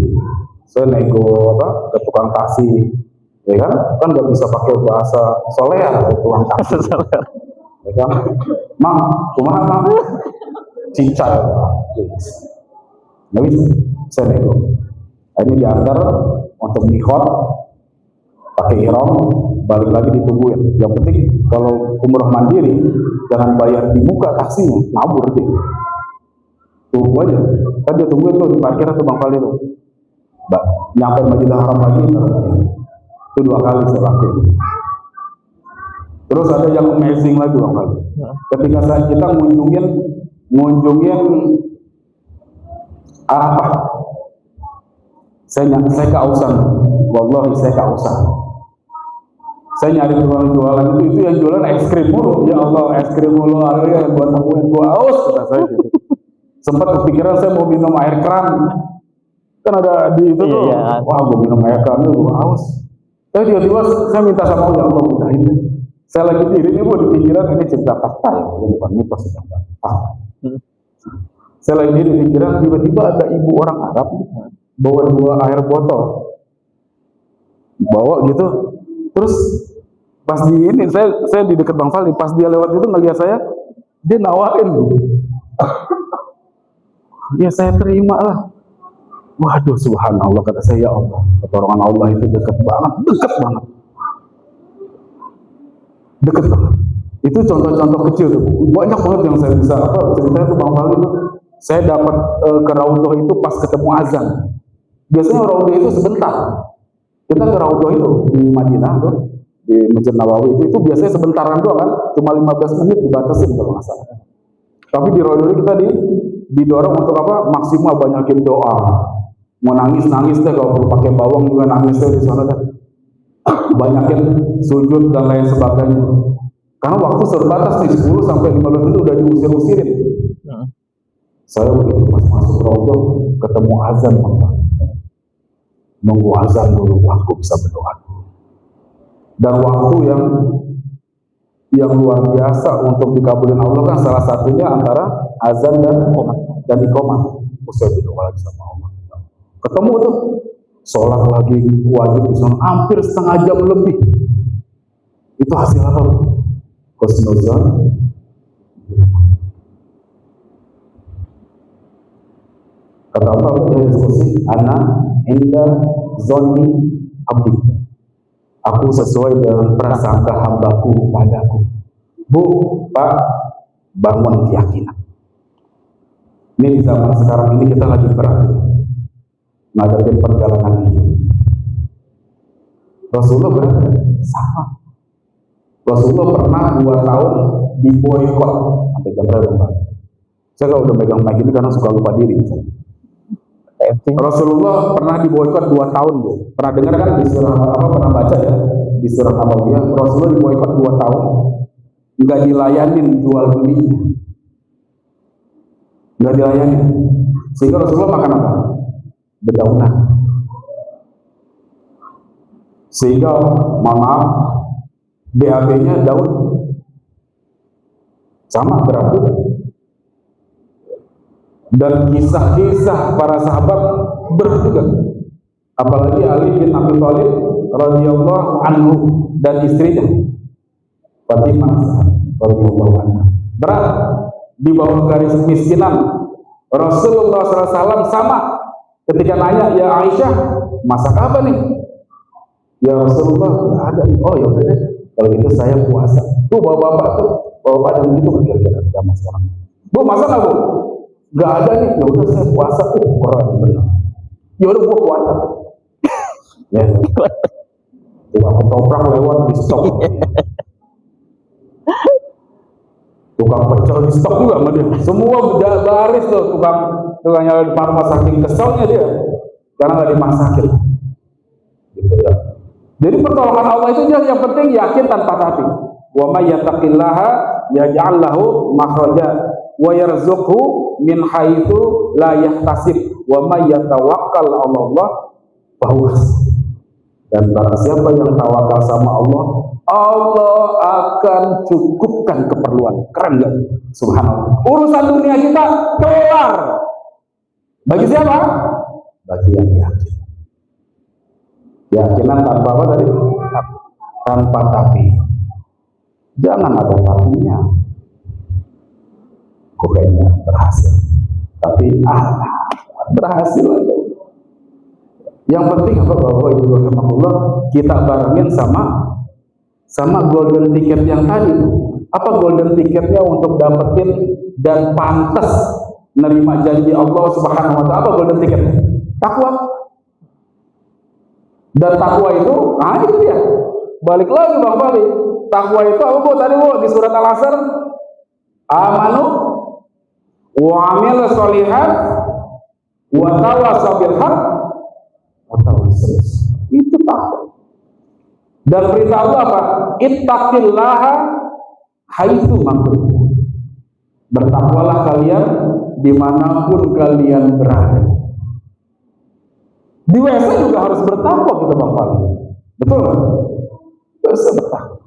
Saya nego ke tukang taksi, ya kan nggak bisa pakai bahasa solear ke tukang taksi, ya kan, mang, kumaha mang, cincai, nggak bisa, saya nego. Ini diantar untuk mikhot, pakai ihram, balik lagi ditungguin. Yang penting kalau umroh mandiri, jangan bayar di muka taksinya, ngabur deh. Tunggu aja, kan dia tungguin tuh di parkir atau Bang Fali tuh. Nyampe Masjidil Haram lagi, itu 2 kali saya lakuin. Terus ada yang amazing lagi Bang Fali. Ketika kita ngunjungin Arafah, saya keausan, wallahi saya keausan. Saya nyari tukang jualan itu yang jualan es krim mulu. Ya Allah, es krim mulu, akhirnya buat nemuin gua aus, kata saya gitu. Sempat kepikiran saya mau minum air keran. Kan ada di itu tuh, wah gue minum air keran gue haus. Tapi tiba-tiba saya minta sama Allah, ya Allah mudahin. Saya lagi diri ini gue di pikiran ini cerita fakta ya, bukan mitos fakta. Saya lagi diri di pikiran tiba-tiba ada ibu orang Arab bawa 2 air botol, bawa gitu. Terus pas di ini saya di dekat Bang Fali, pas dia lewat itu ngeliat saya, dia nawarin. Ya saya terima lah. Waduh, subhanallah, kata saya, ya Allah, pertolongan Allah itu dekat banget. Itu contoh-contoh kecil tuh. Banyak banget yang saya bisa ceritanya tuh Bang Fali tuh. Saya dapat ke Raudhah itu pas ketemu azan. Biasanya Raudhah itu sebentar. Kita ke Raudhah itu di Madinah tuh, di Masjid Nabawi itu biasanya sebentaran doang kan, cuma 15 menit dibatasin kalau nggak salah. Tapi di Raudhah kita didorong untuk apa? Maksimal banyakin doa. Mau nangis deh, kalau perlu pakai bawang juga nangis deh di sana deh. Banyakin sujud dan lain sebagainya. Karena waktu terbatas nih, 10 sampai 15 menit udah diusir-usirin. Saya begitu pas masuk Raudhah ketemu azan, nunggu azan dulu, aku bisa berdoa. Dan waktu yang luar biasa untuk dikabulin Allah kan salah satunya antara azan dan iqamah. Saya berdoa lagi sama Allah. Ketemu tuh, sholat lagi wajib di sana hampir setengah jam lebih. Itu hasil apa? Husnuzan. Kata apa? Dari diskusi, ana inda zonni abdi. Aku sesuai dengan prasangka hambaku padaku. Bu, Pak, bangun keyakinan. Ini di zaman sekarang ini kita lagi berat ngadepin perjalanan hidup. Rasulullah berada sama. Rasulullah pernah 2 tahun diboikot sampai jam berapa? Saya kalau udah megang mic ini karena suka lupa diri. Rasulullah pernah diboikot 2 tahun, Bu. Pernah dengar kan di surah pernah baca ya di surah Nabawiyah, Rasulullah diboikot 2 tahun, nggak dilayanin jual belinya, nggak dilayanin. Sehingga Rasulullah makan apa? Dedaunan. Sehingga maaf, BAB-nya daun sama berarti. Dan kisah-kisah para sahabat berjuga. Apalagi Ali bin Abi Thalib radhiyallahu anhu dan istrinya Fatimah radhiyallahu anha. Berat di bawah garis kemiskinan. Rasulullah SAW sama ketika nanya, ya Aisyah, masak apa nih? Ya Rasulullah, nggak ada. Oh ya udah deh, kalau gitu saya puasa. Tuh bapak-bapak tuh, bapak ada begitu kira-kira zaman sekarang. Bu, masak nggak bu? Nggak ada nih. Ya udah saya puasa. Keren benar. Ya udah gua puasa. Ya, tukang ketoprak lewat di stok. Tukang pecel di stok juga sama dia. Semua baris tuh tukangnya di rumah saking keselnya dia karena nggak dimasakin. Gitu ya. Jadi pertolongan Allah itu yang penting yakin tanpa hati. Wa may yattaqillaha yaj'al lahu makhraja wa yarzuqhu min haitsu la yahtasib wa may yatawakkal 'ala Allah fa huwa. Dan barang siapa yang tawakal sama Allah, Allah akan cukupkan keperluan. Keren gak? Subhanallah. Urusan dunia kita kelar. Bagi siapa? Bagi yang yakin. Yakinan tanpa apa tadi? Tanpa tapi. Jangan ada tapinya. Kok kayaknya berhasil. Tapi berhasil aja. Yang penting apa Bapak Ibu rahimahullah, kita barengin sama golden ticket yang tadi. Apa golden ticketnya untuk dapetin dan pantas nerima janji Allah Subhanahu wa taala? Apa golden ticketnya? Takwa. Dan takwa itu, itu dia. Balik lagi Bang Fali. Takwa itu apa Bu? Tadi Bu di surat Al-Asr, amanu wa amil sholihat wa tawasaw bil haq. Itu takwa. Dan perintah Allah apa? Ittaqillaha haitsu ma kuntum. Bertakwalah kalian dimanapun kalian berada. Di WC juga harus bertakwa kita Bang Fali. Betul nggak? Terus bertakwa.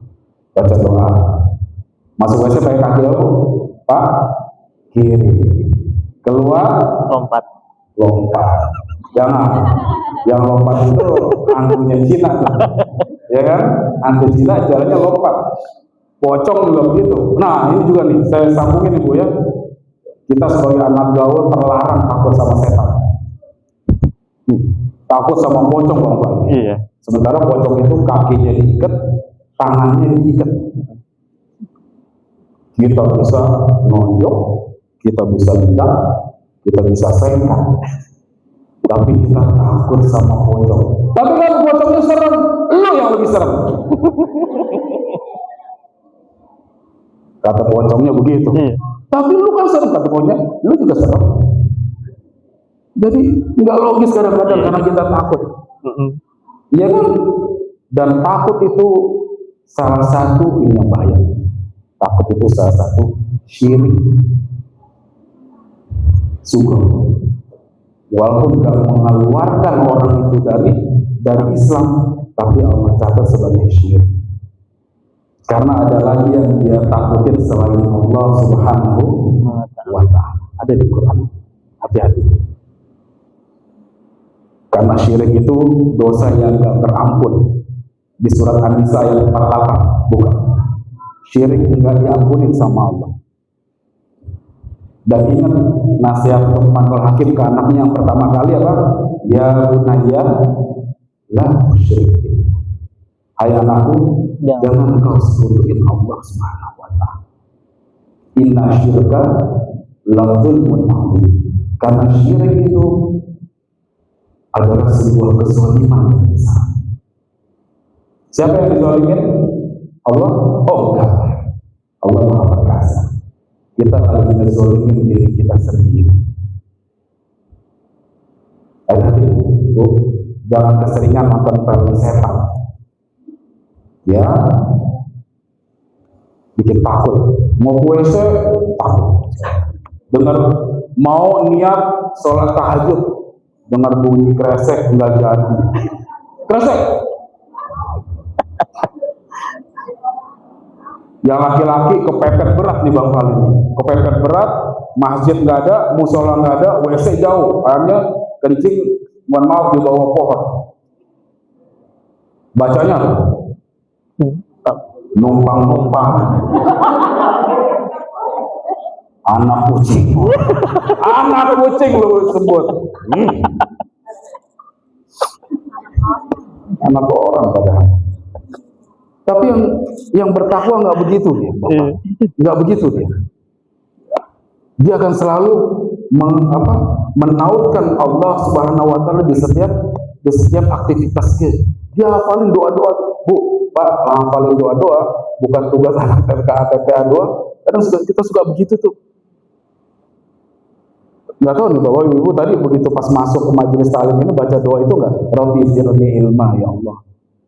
Baca doa. Masuk WC pakai kaki apa? Pak kiri. Keluar Lompat. Jangan. Yang lompat itu hantunya Cina tuh. Ya kan? Hantu Cina jalannya lompat. Pocong juga begitu. Nah, ini juga nih, saya sambungin Ibu ya. Kita sebagai anak gaul terlarang takut sama setan. Takut sama pocong Bang Fali. Iya. Sementara pocong itu kakinya diikat, tangannya diikat. Kita bisa nonjok, kita bisa lihat, kita bisa sengkat. Tapi kita takut sama pocong. Tapi kalau pocongnya serem, lu yang lebih serem. Kata pocongnya begitu. Tapi lu kan serem, kata pocongnya, lu juga serem. Jadi nggak logis kadang-kadang karena kita takut. Iya kan? Dan takut itu salah satu ini yang bahaya. Takut itu salah satu syirik. Sugeng. Walaupun nggak mengeluarkan orang itu dari Islam, tapi Allah catat sebagai syirik. Karena ada lagi yang dia takutin selain Allah Subhanahu wa ta'ala. Ada di Quran. Hati-hati. Karena syirik itu dosa yang gak berampun. Di surat An-Nisa ayat 48, bukan. Syirik enggak diampunin sama Allah. Dan ingat nasihat Luqmanul Hakim ke anaknya yang pertama kali apa? Ya bunayya la tusyrik. Hai anakku, jangan kau sekutuin Allah Subhanahu wa ta'ala. Inna syirka la dzulmun adzim. Karena syirik itu adalah sebuah kezaliman yang besar. Siapa yang dizalimin? Allah? Oh enggak. Allah Maha Perkasa. Kita lagi ngezalimin diri kita sendiri. Hati-hati, jangan keseringan nonton film setan. Ya, bikin takut. Mau WC takut. Dengar mau niat sholat tahajud, dengar bunyi kresek nggak jadi. Kresek. Yang laki-laki kepepet berat di Bang Fali ini. Kepepet berat, masjid nggak ada, musola nggak ada, WC jauh. Akhirnya kencing, mohon maaf di bawah pohon. Bacanya numpang-numpang. Anak kucing. Anak kucing lu sebut. anak orang padahal. Tapi yang bertakwa nggak begitu dia, Bapak. Nggak begitu dia. Dia akan selalu menautkan Allah Subhanahu Wa Taala di setiap aktivitas dia. Dia hafalin doa-doa, Bu, Pak, hafalin doa-doa, bukan tugas anak TPA doa. Kadang kita suka begitu tuh. Nggak tahu nih Bapak Ibu tadi begitu pas masuk ke majelis taklim ini baca doa itu nggak? Rabbi zidni ilma ya Allah,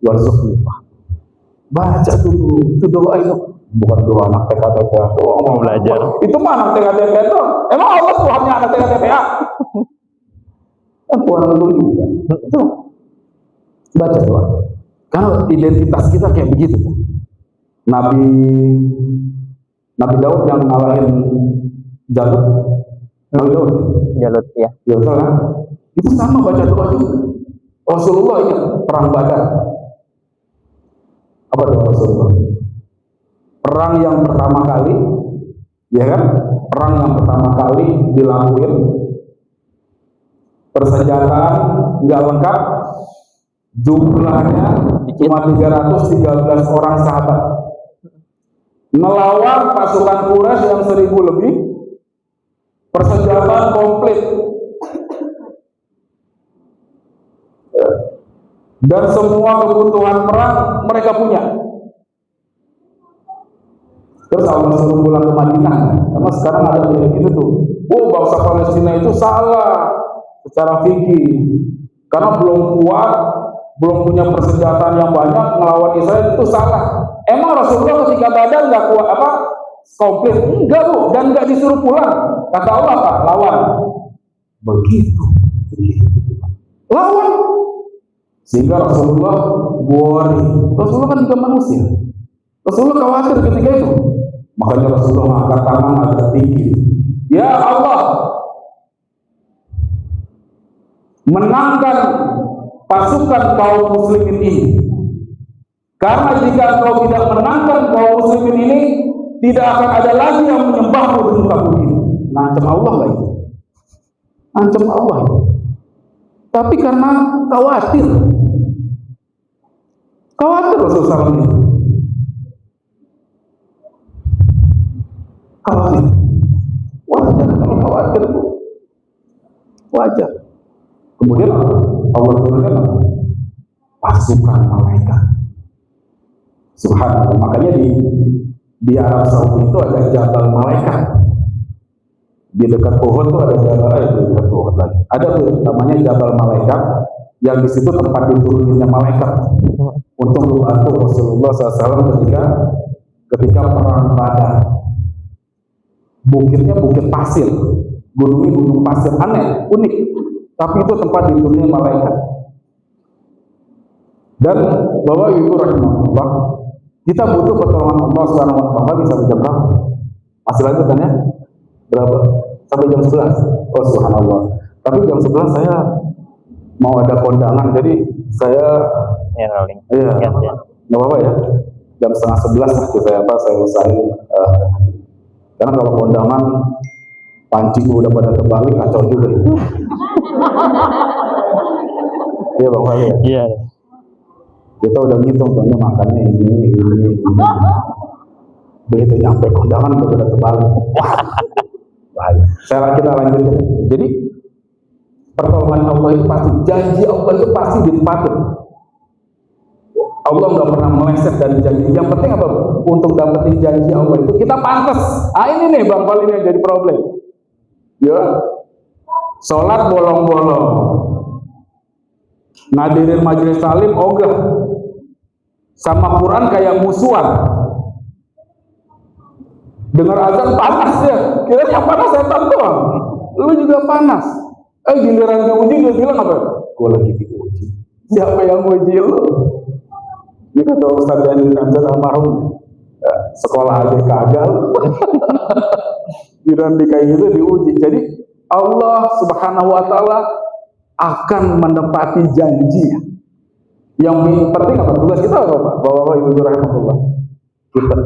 warzuqni. Baca dulu, itu doa itu bukan doa anak TPA doa Mau belajar. itu mah anak TPA doang. Emang Allah Tuhannya anak TPA? Kan Tuhan itu juga. Itu baca doa. Karena identitas kita kayak begitu. Nabi Daud yang ngalahin Jalut, Nabi Daud, Jalut ya. ya betul kan? Itu sama baca doa juga. Rasulullah ya perang Badar. Apa doa Rasulullah? Perang yang pertama kali, ya kan? Perang yang pertama kali dilakuin, persenjataan nggak lengkap, jumlahnya cuma 313 orang sahabat. Melawan pasukan Quraisy yang 1000 lebih, persenjataan komplit. Dan semua kebutuhan perang mereka punya. Terus Allah suruh pulang ke Madinah. Karena sekarang ada kayak gitu tuh. Oh, bangsa Palestina itu salah secara fikih. Karena belum kuat, belum punya persenjataan yang banyak melawan Israel itu salah. Emang Rasulullah ketika Badar nggak kuat komplit? Enggak Bu, dan nggak disuruh pulang. Kata Allah apa? Lawan. Begitu. Lawan. Sehingga Rasulullah worry. Rasulullah kan juga manusia. Rasulullah khawatir ketika itu. Makanya Rasulullah mengangkat tangan agak tinggi. Ya Allah, menangkan pasukan kaum muslimin ini. Karena jika engkau tidak menangkan kaum muslimin ini, tidak akan ada lagi yang menyembahmu di muka bumi ini. Ancam Allah lah itu. Ancam Allah itu. Tapi karena khawatir Rasulullah SAW itu. Khawatir. Wajar kalau khawatir. Wajar. Kemudian Allah turunkan pasukan malaikat. Subhanallah. Makanya di Arab Saudi itu ada Jabal Malaikat. Di dekat Uhud itu ada di dekat Uhud lagi. Ada tuh namanya Jabal Malaikat, yang di situ tempat dituruninnya malaikat untuk membantu Rasulullah SAW ketika perang Badar. Bukitnya bukit pasir, gunungnya gunung pasir, aneh, unik. Tapi itu tempat dituruninnya malaikat. Dan Bapak Ibu rahimahullah, kita butuh pertolongan Allah Subhanahu wa taala sampai jam berapa? Masih lanjut kan ya? Berapa? Sampai jam 11. Oh subhanallah. Tapi jam 11 saya mau ada kondangan, jadi saya rolling. Iya. Enggak apa-apa ya. Jam setengah 11 lah saya usahain. Karena kalau kondangan pancing udah pada terbalik kacau juga ya. Iya Bang Fahri ya? Iya. Kita udah ngitung soalnya makannya ini. Begitu nyampe kondangan udah terbalik. Wah, bahaya. Kita lanjut. Jadi pertolongan Allah itu pasti, janji Allah itu pasti ditepatin. Allah nggak pernah meleset dari janji. Yang penting apa? Untuk dapetin janji Allah itu kita pantas. Ini nih Bang Fahri yang jadi problem. Ya, sholat bolong-bolong, ngadirin majelis taklim ogah, sama Quran kayak musuhan. Dengar azan panas ya, kira yang panas setan doang, lu juga panas. Giliran diuji dia bilang apa? Gue lagi diuji. Siapa yang uji lu? Ini kata Ustaz Daniel Ramzan almarhum, sekolah aja kagak. Giliran di kayak gitu diuji. Jadi Allah Subhanahu wa taala akan menepati janji. Yang penting apa? Tugas kita apa Pak? Bapak-bapak Ibu rahimahullah.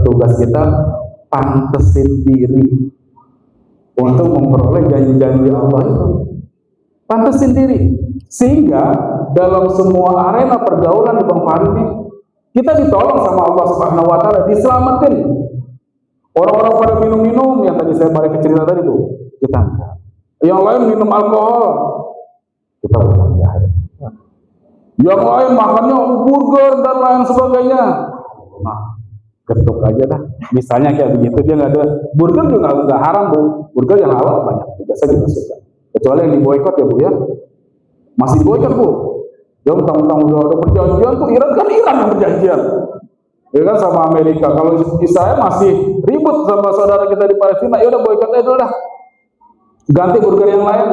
Tugas kita pantesin diri untuk memperoleh janji-janji Allah itu. Pantesin diri. Sehingga dalam semua arena pergaulan di Bang Fahri ini, kita ditolong sama Allah Subhanahu wa taala, diselamatin. Orang-orang pada minum-minum yang tadi saya balik ke cerita tadi tuh, kita enggak. Yang lain minum alkohol, kita enggak. Yang lain makannya burger dan lain sebagainya. Nah, ketuk aja dah. Misalnya kayak begitu, dia nggak ada burger juga nggak haram bu. Burger yang halal banyak, saya juga suka. Kecuali yang diboikot ya bu ya. Masih boikot bu. Dia mentang-mentang udah ada perjanjian tuh, Iran kan Iran yang perjanjian. Ya kan sama Amerika. Kalau Israel masih ribut sama saudara kita di Palestina, ya udah boikot aja dulu dah. Ganti burger yang lain,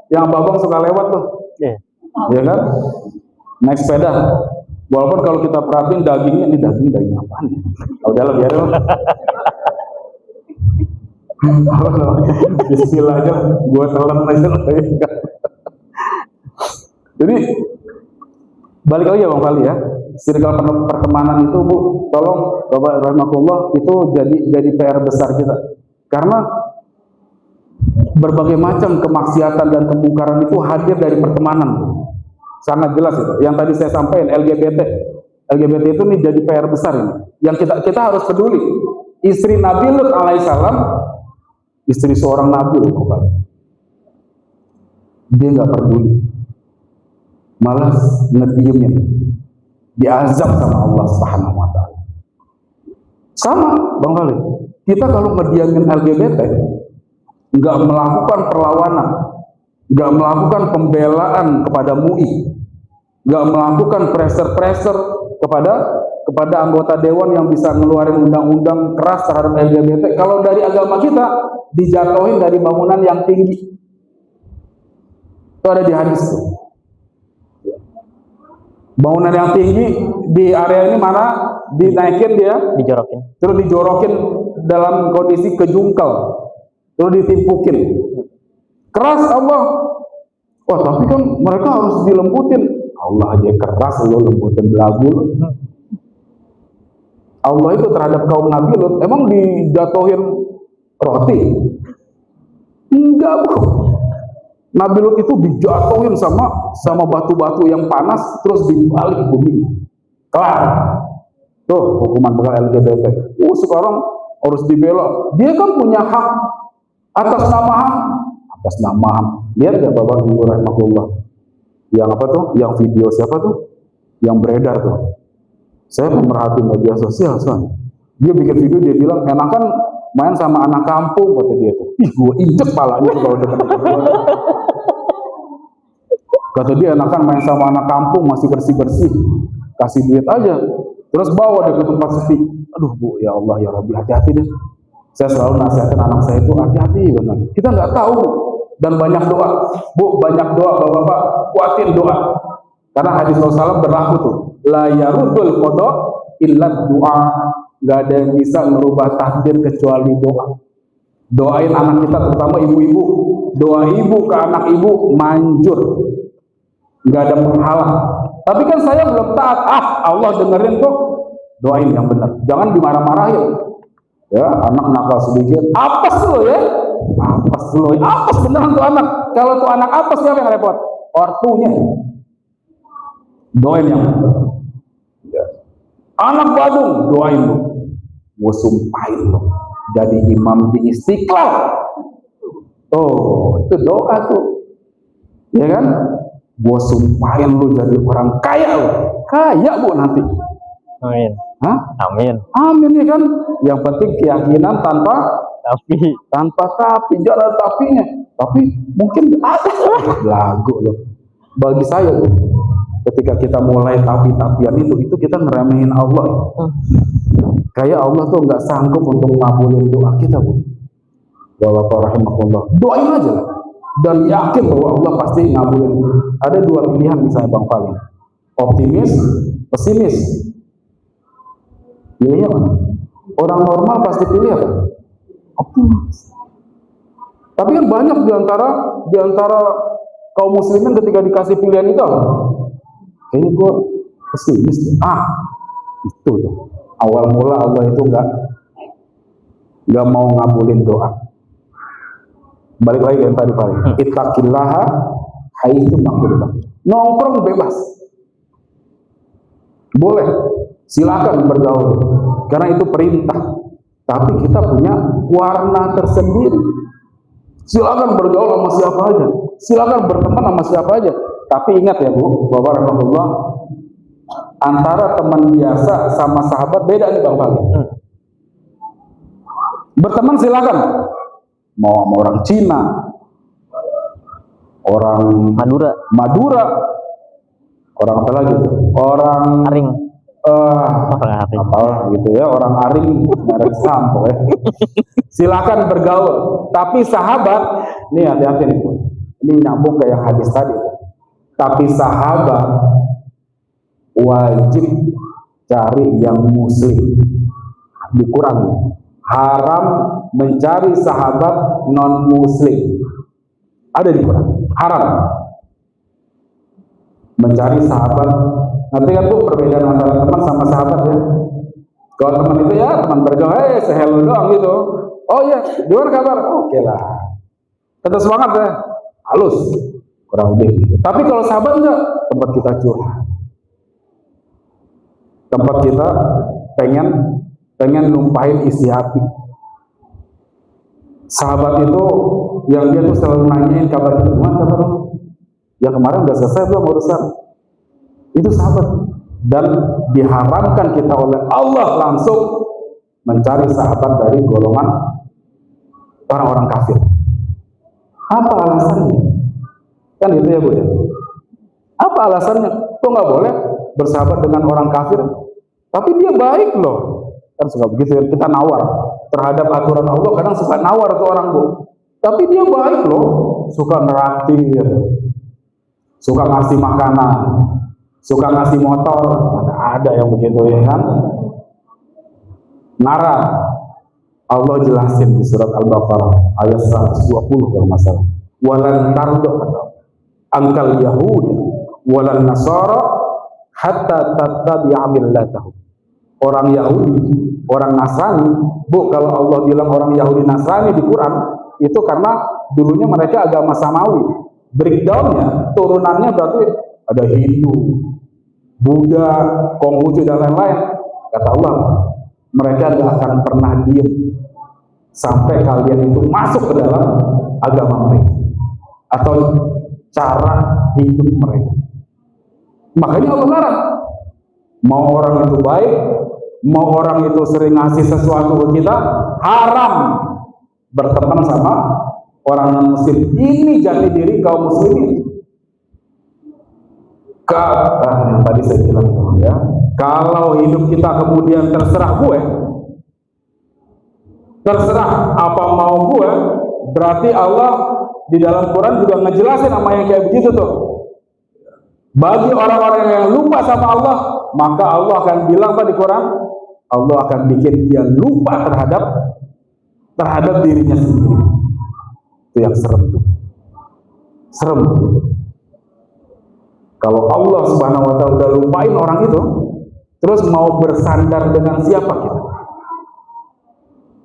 yang abang suka lewat tuh. Ya kan? Naik sepeda. Walaupun kalau kita perhatiin dagingnya, ini daging apaan ya? Oh, udah lah biarin lah. Bismillah aja, gua telan aja. Jadi balik lagi ya Bang Fali ya. Circle pertemanan itu Bu, tolong Bapak rahimahullah itu jadi PR besar kita. Karena berbagai macam kemaksiatan dan kemungkaran itu hadir dari pertemanan. Sangat jelas itu. Yang tadi saya sampaikan LGBT itu nih jadi PR besar ini. Yang kita harus peduli. Istri Nabi Lut alaihissalam, istri seorang nabi loh Bapak. Dia nggak peduli. Malah ngediemin. Diazab sama Allah Subhanahu wa taala. Sama Bang Fali. Kita kalau ngediamin LGBT, nggak melakukan perlawanan, nggak melakukan pembelaan kepada MUI, nggak melakukan pressure kepada anggota dewan yang bisa ngeluarin undang-undang keras terhadap LGBT. Kalau dari agama kita dijatuhin dari bangunan yang tinggi. Itu ada di hadis tuh. Bangunan yang tinggi di area ini mana dinaikin dia, terus dijorokin dalam kondisi kejungkal, terus ditimpukin. Keras Allah. Wah tapi kan mereka harus dilembutin. Allah aja keras, lo lembutin belagu. Allah itu terhadap kaum Nabi Lut emang dijatuhin roti? Enggak Bu. Nabi Lut itu dijatuhin sama batu-batu yang panas terus dibalik bumi. Kelar. Tuh hukuman bekal LGBT. Sekarang harus dibela. Dia kan punya hak atas nama HAM. Lihat ya Bapak Ibu rahimahullah. Yang apa tuh? Yang video siapa tuh? Yang beredar tuh. Saya pemerhati media sosial soalnya. Dia bikin video dia bilang enakan main sama anak kampung kata dia tuh. Ih, gua injek palanya kalau dekat. Kata dia enakan main sama anak kampung masih bersih-bersih. Kasih duit aja. Terus bawa dia ke tempat sepi. Aduh Bu, ya Allah ya Rabbi, hati-hati deh. Saya selalu nasihatin anak saya itu hati-hati benar. Kita nggak tahu dan banyak doa. Bu, banyak doa Bapak-bapak, kuatin doa. Karena hadis Rasulullah berlaku tuh. La yarudul qada illa doa. Nggak ada yang bisa merubah takdir kecuali doa. Doain anak kita, terutama ibu-ibu. Doa ibu ke anak ibu manjur. Nggak ada penghalang. Tapi kan saya belum taat. Allah dengerin kok. Doain yang benar. Jangan dimarah-marahin. Ya, anak nakal sedikit. Apes lo ya. Apes beneran tuh anak. Kalau tuh anak apes siapa yang repot? Ortunya. Doain yang benar. Ya. Anak Badung, doain lo. Gue sumpahin lo. Jadi imam di Istiqlal. Oh, itu doa tuh. Ya kan? Gue sumpahin lu jadi orang kaya lu. Kaya Bu nanti. Amin. Hah? Amin. Amin ya kan? Yang penting keyakinan tanpa tapi. Jangan ada tapinya. Tapi mungkin ada lagu loh. Bagi saya tuh, ketika kita mulai tapi-tapian itu kita ngeremehin Allah. Kayak Allah tuh nggak sanggup untuk ngabulin doa kita Bu. Bapak rahimahullah. Doain aja lah. Dan yakin bahwa Allah pasti ngabulin. Ada dua pilihan misalnya Bang Fali. Optimis, pesimis. Pilihnya mana? Orang normal pasti pilih apa? Optimis. Tapi kan banyak diantara kaum muslimin ketika dikasih pilihan itu apa? Kayaknya gue pesimis. Itu tuh. Awal mula Allah itu nggak mau ngabulin doa. Balik lagi yang tadi Pak. Ittaqillaha haitsu ma kunta. nongkrong bebas, boleh, silakan bergaul, karena itu perintah. Tapi kita punya warna tersendiri. Silakan bergaul sama siapa aja, silakan berteman sama siapa aja. Tapi ingat ya Bu, Bapak rahmatullah, antara teman biasa sama sahabat beda nih Bang Fahmi. Berteman silakan, mau sama orang Cina, orang Madura, orang apa lagi? Orang Aring. apa gitu ya, orang Aring, merek sampo ya. Silakan bergaul, tapi sahabat, nih hati-hati nih, ini nyambung ke yang hadis tadi. Tapi sahabat wajib cari yang muslim. Di Quran haram mencari sahabat non muslim. Ada di Quran, haram mencari sahabat. Nanti kan tuh perbedaan antara teman sama sahabat ya. Kalau teman itu ya teman bergaul, hello doang gitu. Oh ya, gimana kabar? Oke lah. Tetap semangat ya. Halus. Kurang lebih gitu. Tapi kalau sahabat enggak, tempat kita curhat. Tempat kita pengen numpahin isi hati. Sahabat itu yang dia tuh selalu nanyain kabar kita, gimana kabar lu? Ya kemarin udah selesai belum urusan? Itu sahabat. Dan diharamkan kita oleh Allah langsung mencari sahabat dari golongan orang-orang kafir. Apa alasannya? Kan gitu ya Bu ya. Apa alasannya? Kok nggak boleh bersahabat dengan orang kafir? Tapi dia baik loh. Kan suka begitu ya, kita nawar terhadap aturan Allah, kadang suka nawar tuh orang Bu. Tapi dia baik loh, suka neraktir, suka ngasih makanan, suka ngasih motor. Ada yang begitu ya kan. Ngarang Allah jelasin di surat Al-Baqarah ayat 120 kalau masalah. Walan tardo angkal Yahud walan Nasara hatta tattabi'a millatahum. Orang Yahudi, orang Nasrani, Bu, kalau Allah bilang orang Yahudi Nasrani di Quran, itu karena dulunya mereka agama Samawi. Breakdownnya, turunannya berarti ada Hindu, Buddha, Konghucu dan lain-lain. Kata Allah, mereka tidak akan pernah diam sampai kalian itu masuk ke dalam agama mereka atau cara hidup mereka. Makanya Allah larang. Mau orang itu baik, mau orang itu sering ngasih sesuatu ke kita, haram berteman sama orang non-muslim. Ini jati diri kaum muslimin. Yang tadi saya bilang ya, kalau hidup kita kemudian terserah gue, terserah apa mau gue, berarti Allah di dalam Quran juga ngejelasin sama yang kayak begitu tuh. Bagi orang-orang yang lupa sama Allah, maka Allah akan bilang di Quran, Allah akan bikin dia lupa terhadap dirinya sendiri. Itu yang serem tuh. Serem gitu. Kalau Allah Subhanahu wa ta'ala udah lupain orang itu, terus mau bersandar dengan siapa kita?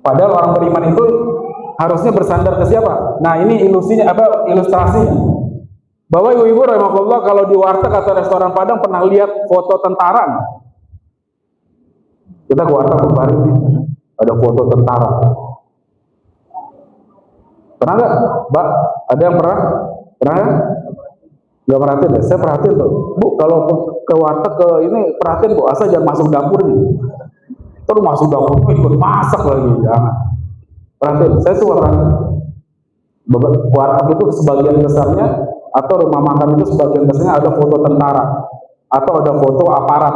Padahal orang beriman itu harusnya bersandar ke siapa? Nah, ini ilusinya ilustrasinya. Bahwa ibu-ibu rahimahullah kalau di warteg atau restoran Padang pernah lihat foto tentara. Kita ke warteg kemarin ada foto tentara. Pernah nggak, Mbak? Ada yang pernah? Pernah? Nggak perhatiin deh. Saya perhatiin tuh, Bu. Kalau ke warteg ke ini perhatiin Bu, asal jangan masuk dapur nih. Terus masuk dapur ikut masak lagi, jangan. Perhatiin, saya suka perhatiin. Warteg itu sebagian besarnya atau rumah makan itu sebagian besarnya ada foto tentara atau ada foto aparat.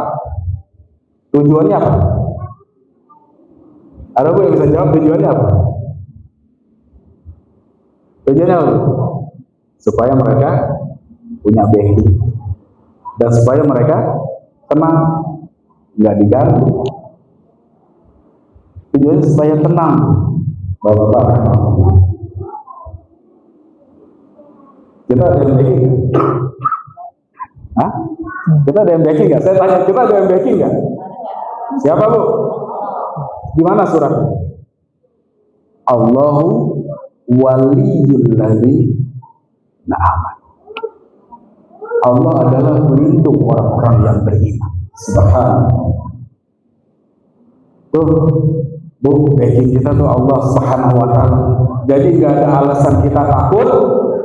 Tujuannya apa? Ada Bu yang bisa jawab tujuannya apa? Tujuannya apa? Supaya mereka punya backing dan supaya mereka tenang, nggak diganggu. Tujuannya supaya tenang, Bapak-bapak. Kita ada yang backing nggak? Hah? Kita ada yang backing nggak? Saya tanya, kita ada yang backing nggak? Siapa Bu? Di mana suratnya? Allahu waliyul ladzi na'aman. Allah adalah pelindung orang-orang yang beriman. Subhanallah. Tuh, Bu, backing kita tuh Allah Subhanahu wa Ta'ala. Jadi gak ada alasan kita takut,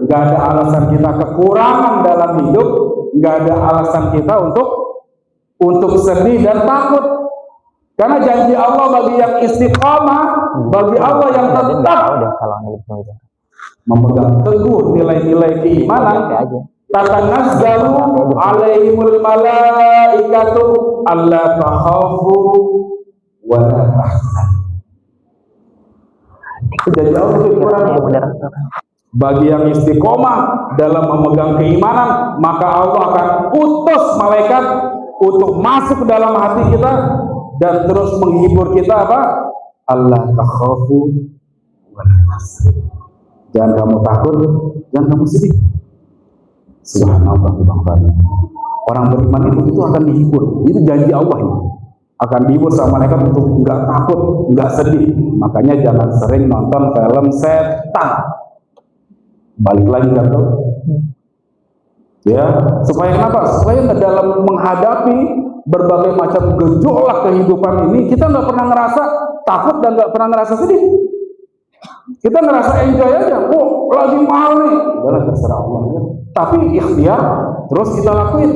gak ada alasan kita kekurangan dalam hidup, gak ada alasan kita untuk sedih dan takut. Karena janji Allah bagi yang istiqamah, bagi Allah yang tetap memegang teguh nilai-nilai keimanan, tatanazzalu alaihimul malaikatu alla takhafu wa la tahzanu. Jadi Allah itu bagi yang istiqomah dalam memegang keimanan, maka Allah akan utus malaikat untuk masuk ke dalam hati kita dan terus menghibur kita apa? Allah takhafu wa la tahzanu. Jangan kamu takut, jangan kamu sedih. Subhanallah, Bang Fadil. Orang beriman itu akan dihibur. Itu janji Allah ini. Akan dihibur sama mereka untuk enggak takut, enggak sedih. Makanya jangan sering nonton film setan. Balik lagi kan tuh. Ya, supaya kenapa? Supaya dalam menghadapi berbagai macam gejolak kehidupan ini kita nggak pernah ngerasa takut dan nggak pernah ngerasa sedih. Kita ngerasa enjoy aja. Oh, lagi mahal nih. Udahlah, terserah Allah aja. Tapi ikhtiar terus kita lakuin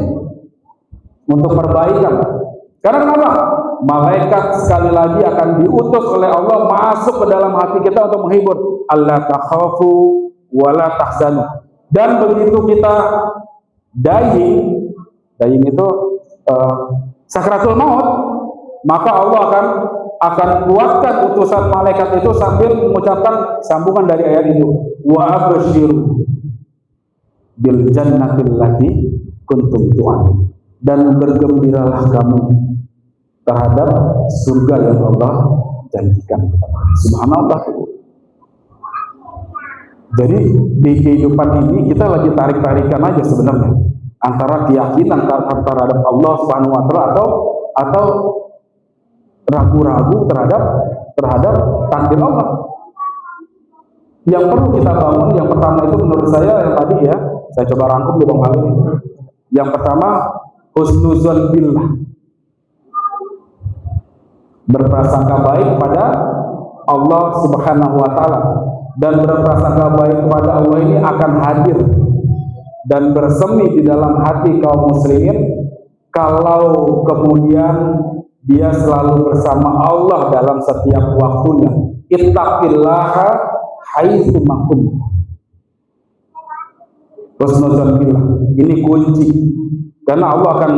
untuk perbaikan. Karena kenapa? Malaikat sekali lagi akan diutus oleh Allah masuk ke dalam hati kita untuk menghibur. Allah takhafu wa la tahzanu. Dan begitu kita dying itu sakratul maut, maka Allah akan kuatkan utusan malaikat itu sambil mengucapkan sambungan dari ayat itu, wa absyiru bil jannatil lati kuntum tu'adun, dan bergembiralah kamu terhadap surga yang Allah janjikan. Subhanallah. Jadi di kehidupan ini kita lagi tarik-tarikan aja sebenarnya antara keyakinan terhadap Allah Subhanahu wa Ta'ala atau ragu-ragu terhadap takdir Allah. Yang perlu kita bangun, yang pertama itu menurut saya yang tadi ya, saya coba rangkum di bawah ini. Yang pertama, husnuzon billah, berprasangka baik pada Allah Subhanahu wa Ta'ala, dan berprasangka baik kepada Allah ini akan hadir dan bersemi di dalam hati kaum muslimin kalau kemudian dia selalu bersama Allah dalam setiap waktunya. Ittaqillaha haitsu ma kunta. Husnuzon billah. Ini kunci. Karena Allah akan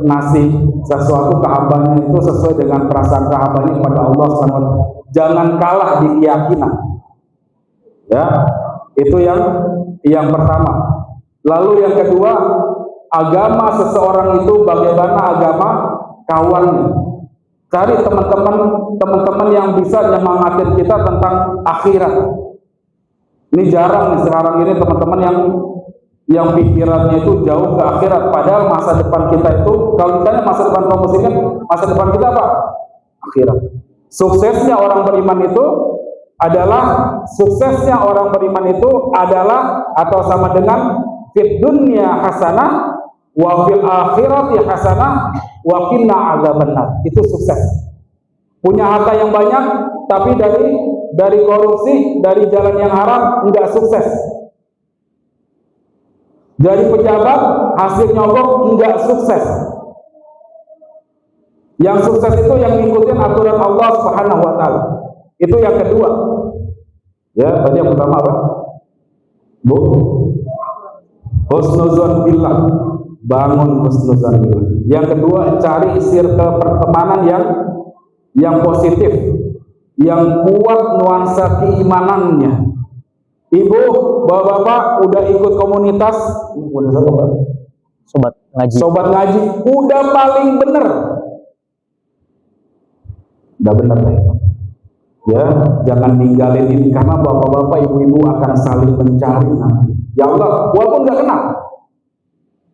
ngasih sesuatu ke hambanya itu sesuai dengan prasangka hambanya kepada Allah SWT. Jangan kalah di keyakinan. Ya, itu yang pertama. Lalu yang kedua, agama seseorang itu bagaimana agama kawannya. Cari teman-teman yang bisa nyemangatin kita tentang akhirat. Ini jarang nih sekarang ini teman-teman yang pikirannya itu jauh ke akhirat. Padahal masa depan kita itu, kalau ditanya masa depan kaum muslimin, masa depan kita apa? Akhirat. Suksesnya orang beriman itu adalah atau sama dengan fid dunya hasanah wa fil akhirati hasanah wa qina adzabannar. Itu sukses. Punya harta yang banyak tapi dari korupsi, dari jalan yang haram, enggak sukses. Dari pejabat hasil nyogok, enggak sukses. Yang sukses itu yang ngikutin aturan Allah Subhanahu wa Ta'ala. Itu yang kedua. Ya, tadi yang pertama apa? Bu, husnuzon billah, bangun husnuzon billah. Yang kedua, cari circle pertemanan yang positif, yang kuat nuansa keimanannya. Ibu, bapak-bapak udah ikut komunitas sobat ngaji, udah paling bener. Udah bener lah. Ya, jangan ninggalin ini karena bapak-bapak, ibu-ibu akan saling mencari nanti. Ya Allah, walaupun nggak kenal.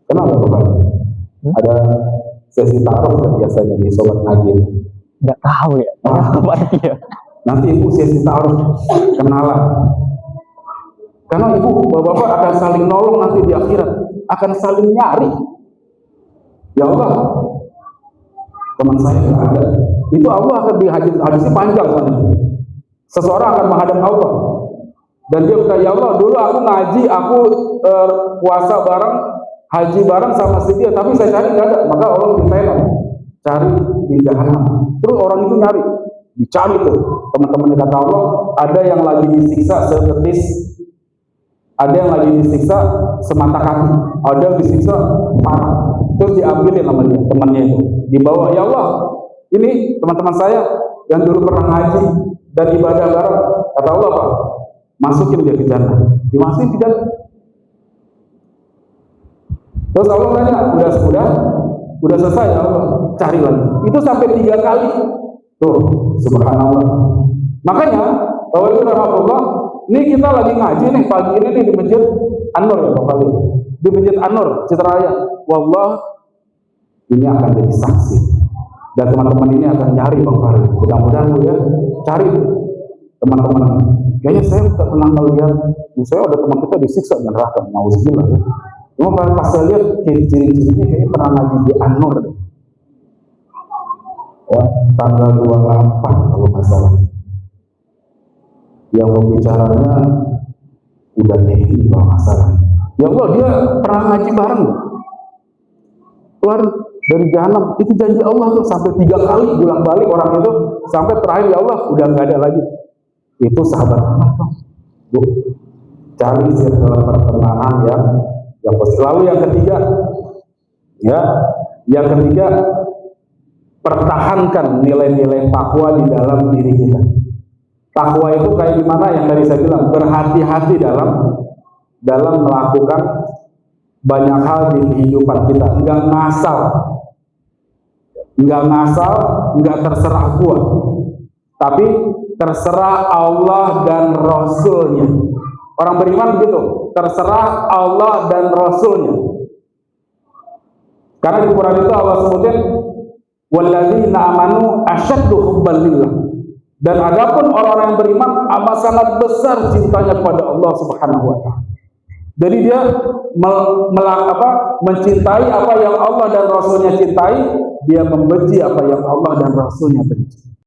Kenal bapak? Ada sesi taruh biasanya di sobat ngaji. Nggak tahu ya. Nanti ibu sesi taruh kenalan. Karena ibu, bapak-bapak akan saling nolong nanti di akhirat. akan saling nyari. Ya Allah, teman saya nggak ada. Itu Allah akan hadisnya panjang sana. Seseorang akan menghadap Allah dan dia berkata, ya Allah, dulu aku ngaji, aku puasa bareng, haji bareng sama si dia, tapi saya cari nggak ada. Maka Allah mintain cari di jahanam. Terus orang itu nyari, dicari tuh teman-teman, kata Allah, ada yang lagi disiksa sebetis, ada yang lagi disiksa semata kaki, ada yang disiksa parah. Terus diambilin sama dia, temannya itu, dibawa, ya Allah, ini teman-teman saya yang dulu pernah ngaji dan ibadah bareng. Kata Allah, Pak, masukin dia ke jannah. Dimasukin ke jannah. Terus Allah tanya, udah selesai ya Allah, cari lagi. Itu sampai 3 kali. Tuh, subhanallah. Makanya, bahwa itu rahmatullah, ini kita lagi ngaji nih pagi ini nih di Masjid An-Nur ya Pak Khalil. Di Masjid An-Nur, Citraya. Wallah, ini akan jadi saksi. Dan teman-teman ini akan nyari Bang Khalil. Mudah-mudahan ya, cari teman-teman. Kayaknya saya tak pernah melihat, saya ada teman kita disiksa di neraka, nauzubillah ya. Cuma pas saya lihat ciri-cirinya kayaknya pernah ngaji di An-Nur. Ya, tanggal 28 kalau nggak salah. Yang pembicaranya udah tinggi kalau nggak salah. Ya Allah, dia pernah ngaji bareng. Keluar dari jahanam, itu janji Allah tuh, sampai 3 kali bolak-balik orang itu, sampai terakhir ya Allah udah nggak ada lagi. Itu sahabat Bu, cari circle pertemanan yang positif. Lalu yang ketiga, yang ketiga, pertahankan nilai-nilai takwa di dalam diri kita. Takwa itu kayak gimana yang tadi saya bilang, berhati-hati dalam melakukan banyak hal di kehidupan kita. Enggak ngasal, enggak terserah gua, tapi terserah Allah dan Rasulnya. Orang beriman begitu, terserah Allah dan Rasulnya. Karena di Quran itu Allah sebutin, walladzina amanu asyaddu hubban lillah. Dan adapun orang-orang yang beriman amat sangat besar cintanya kepada Allah Subhanahu wa taala. Jadi dia mencintai apa yang Allah dan Rasulnya cintai, dia membenci apa yang Allah dan Rasulnya benci.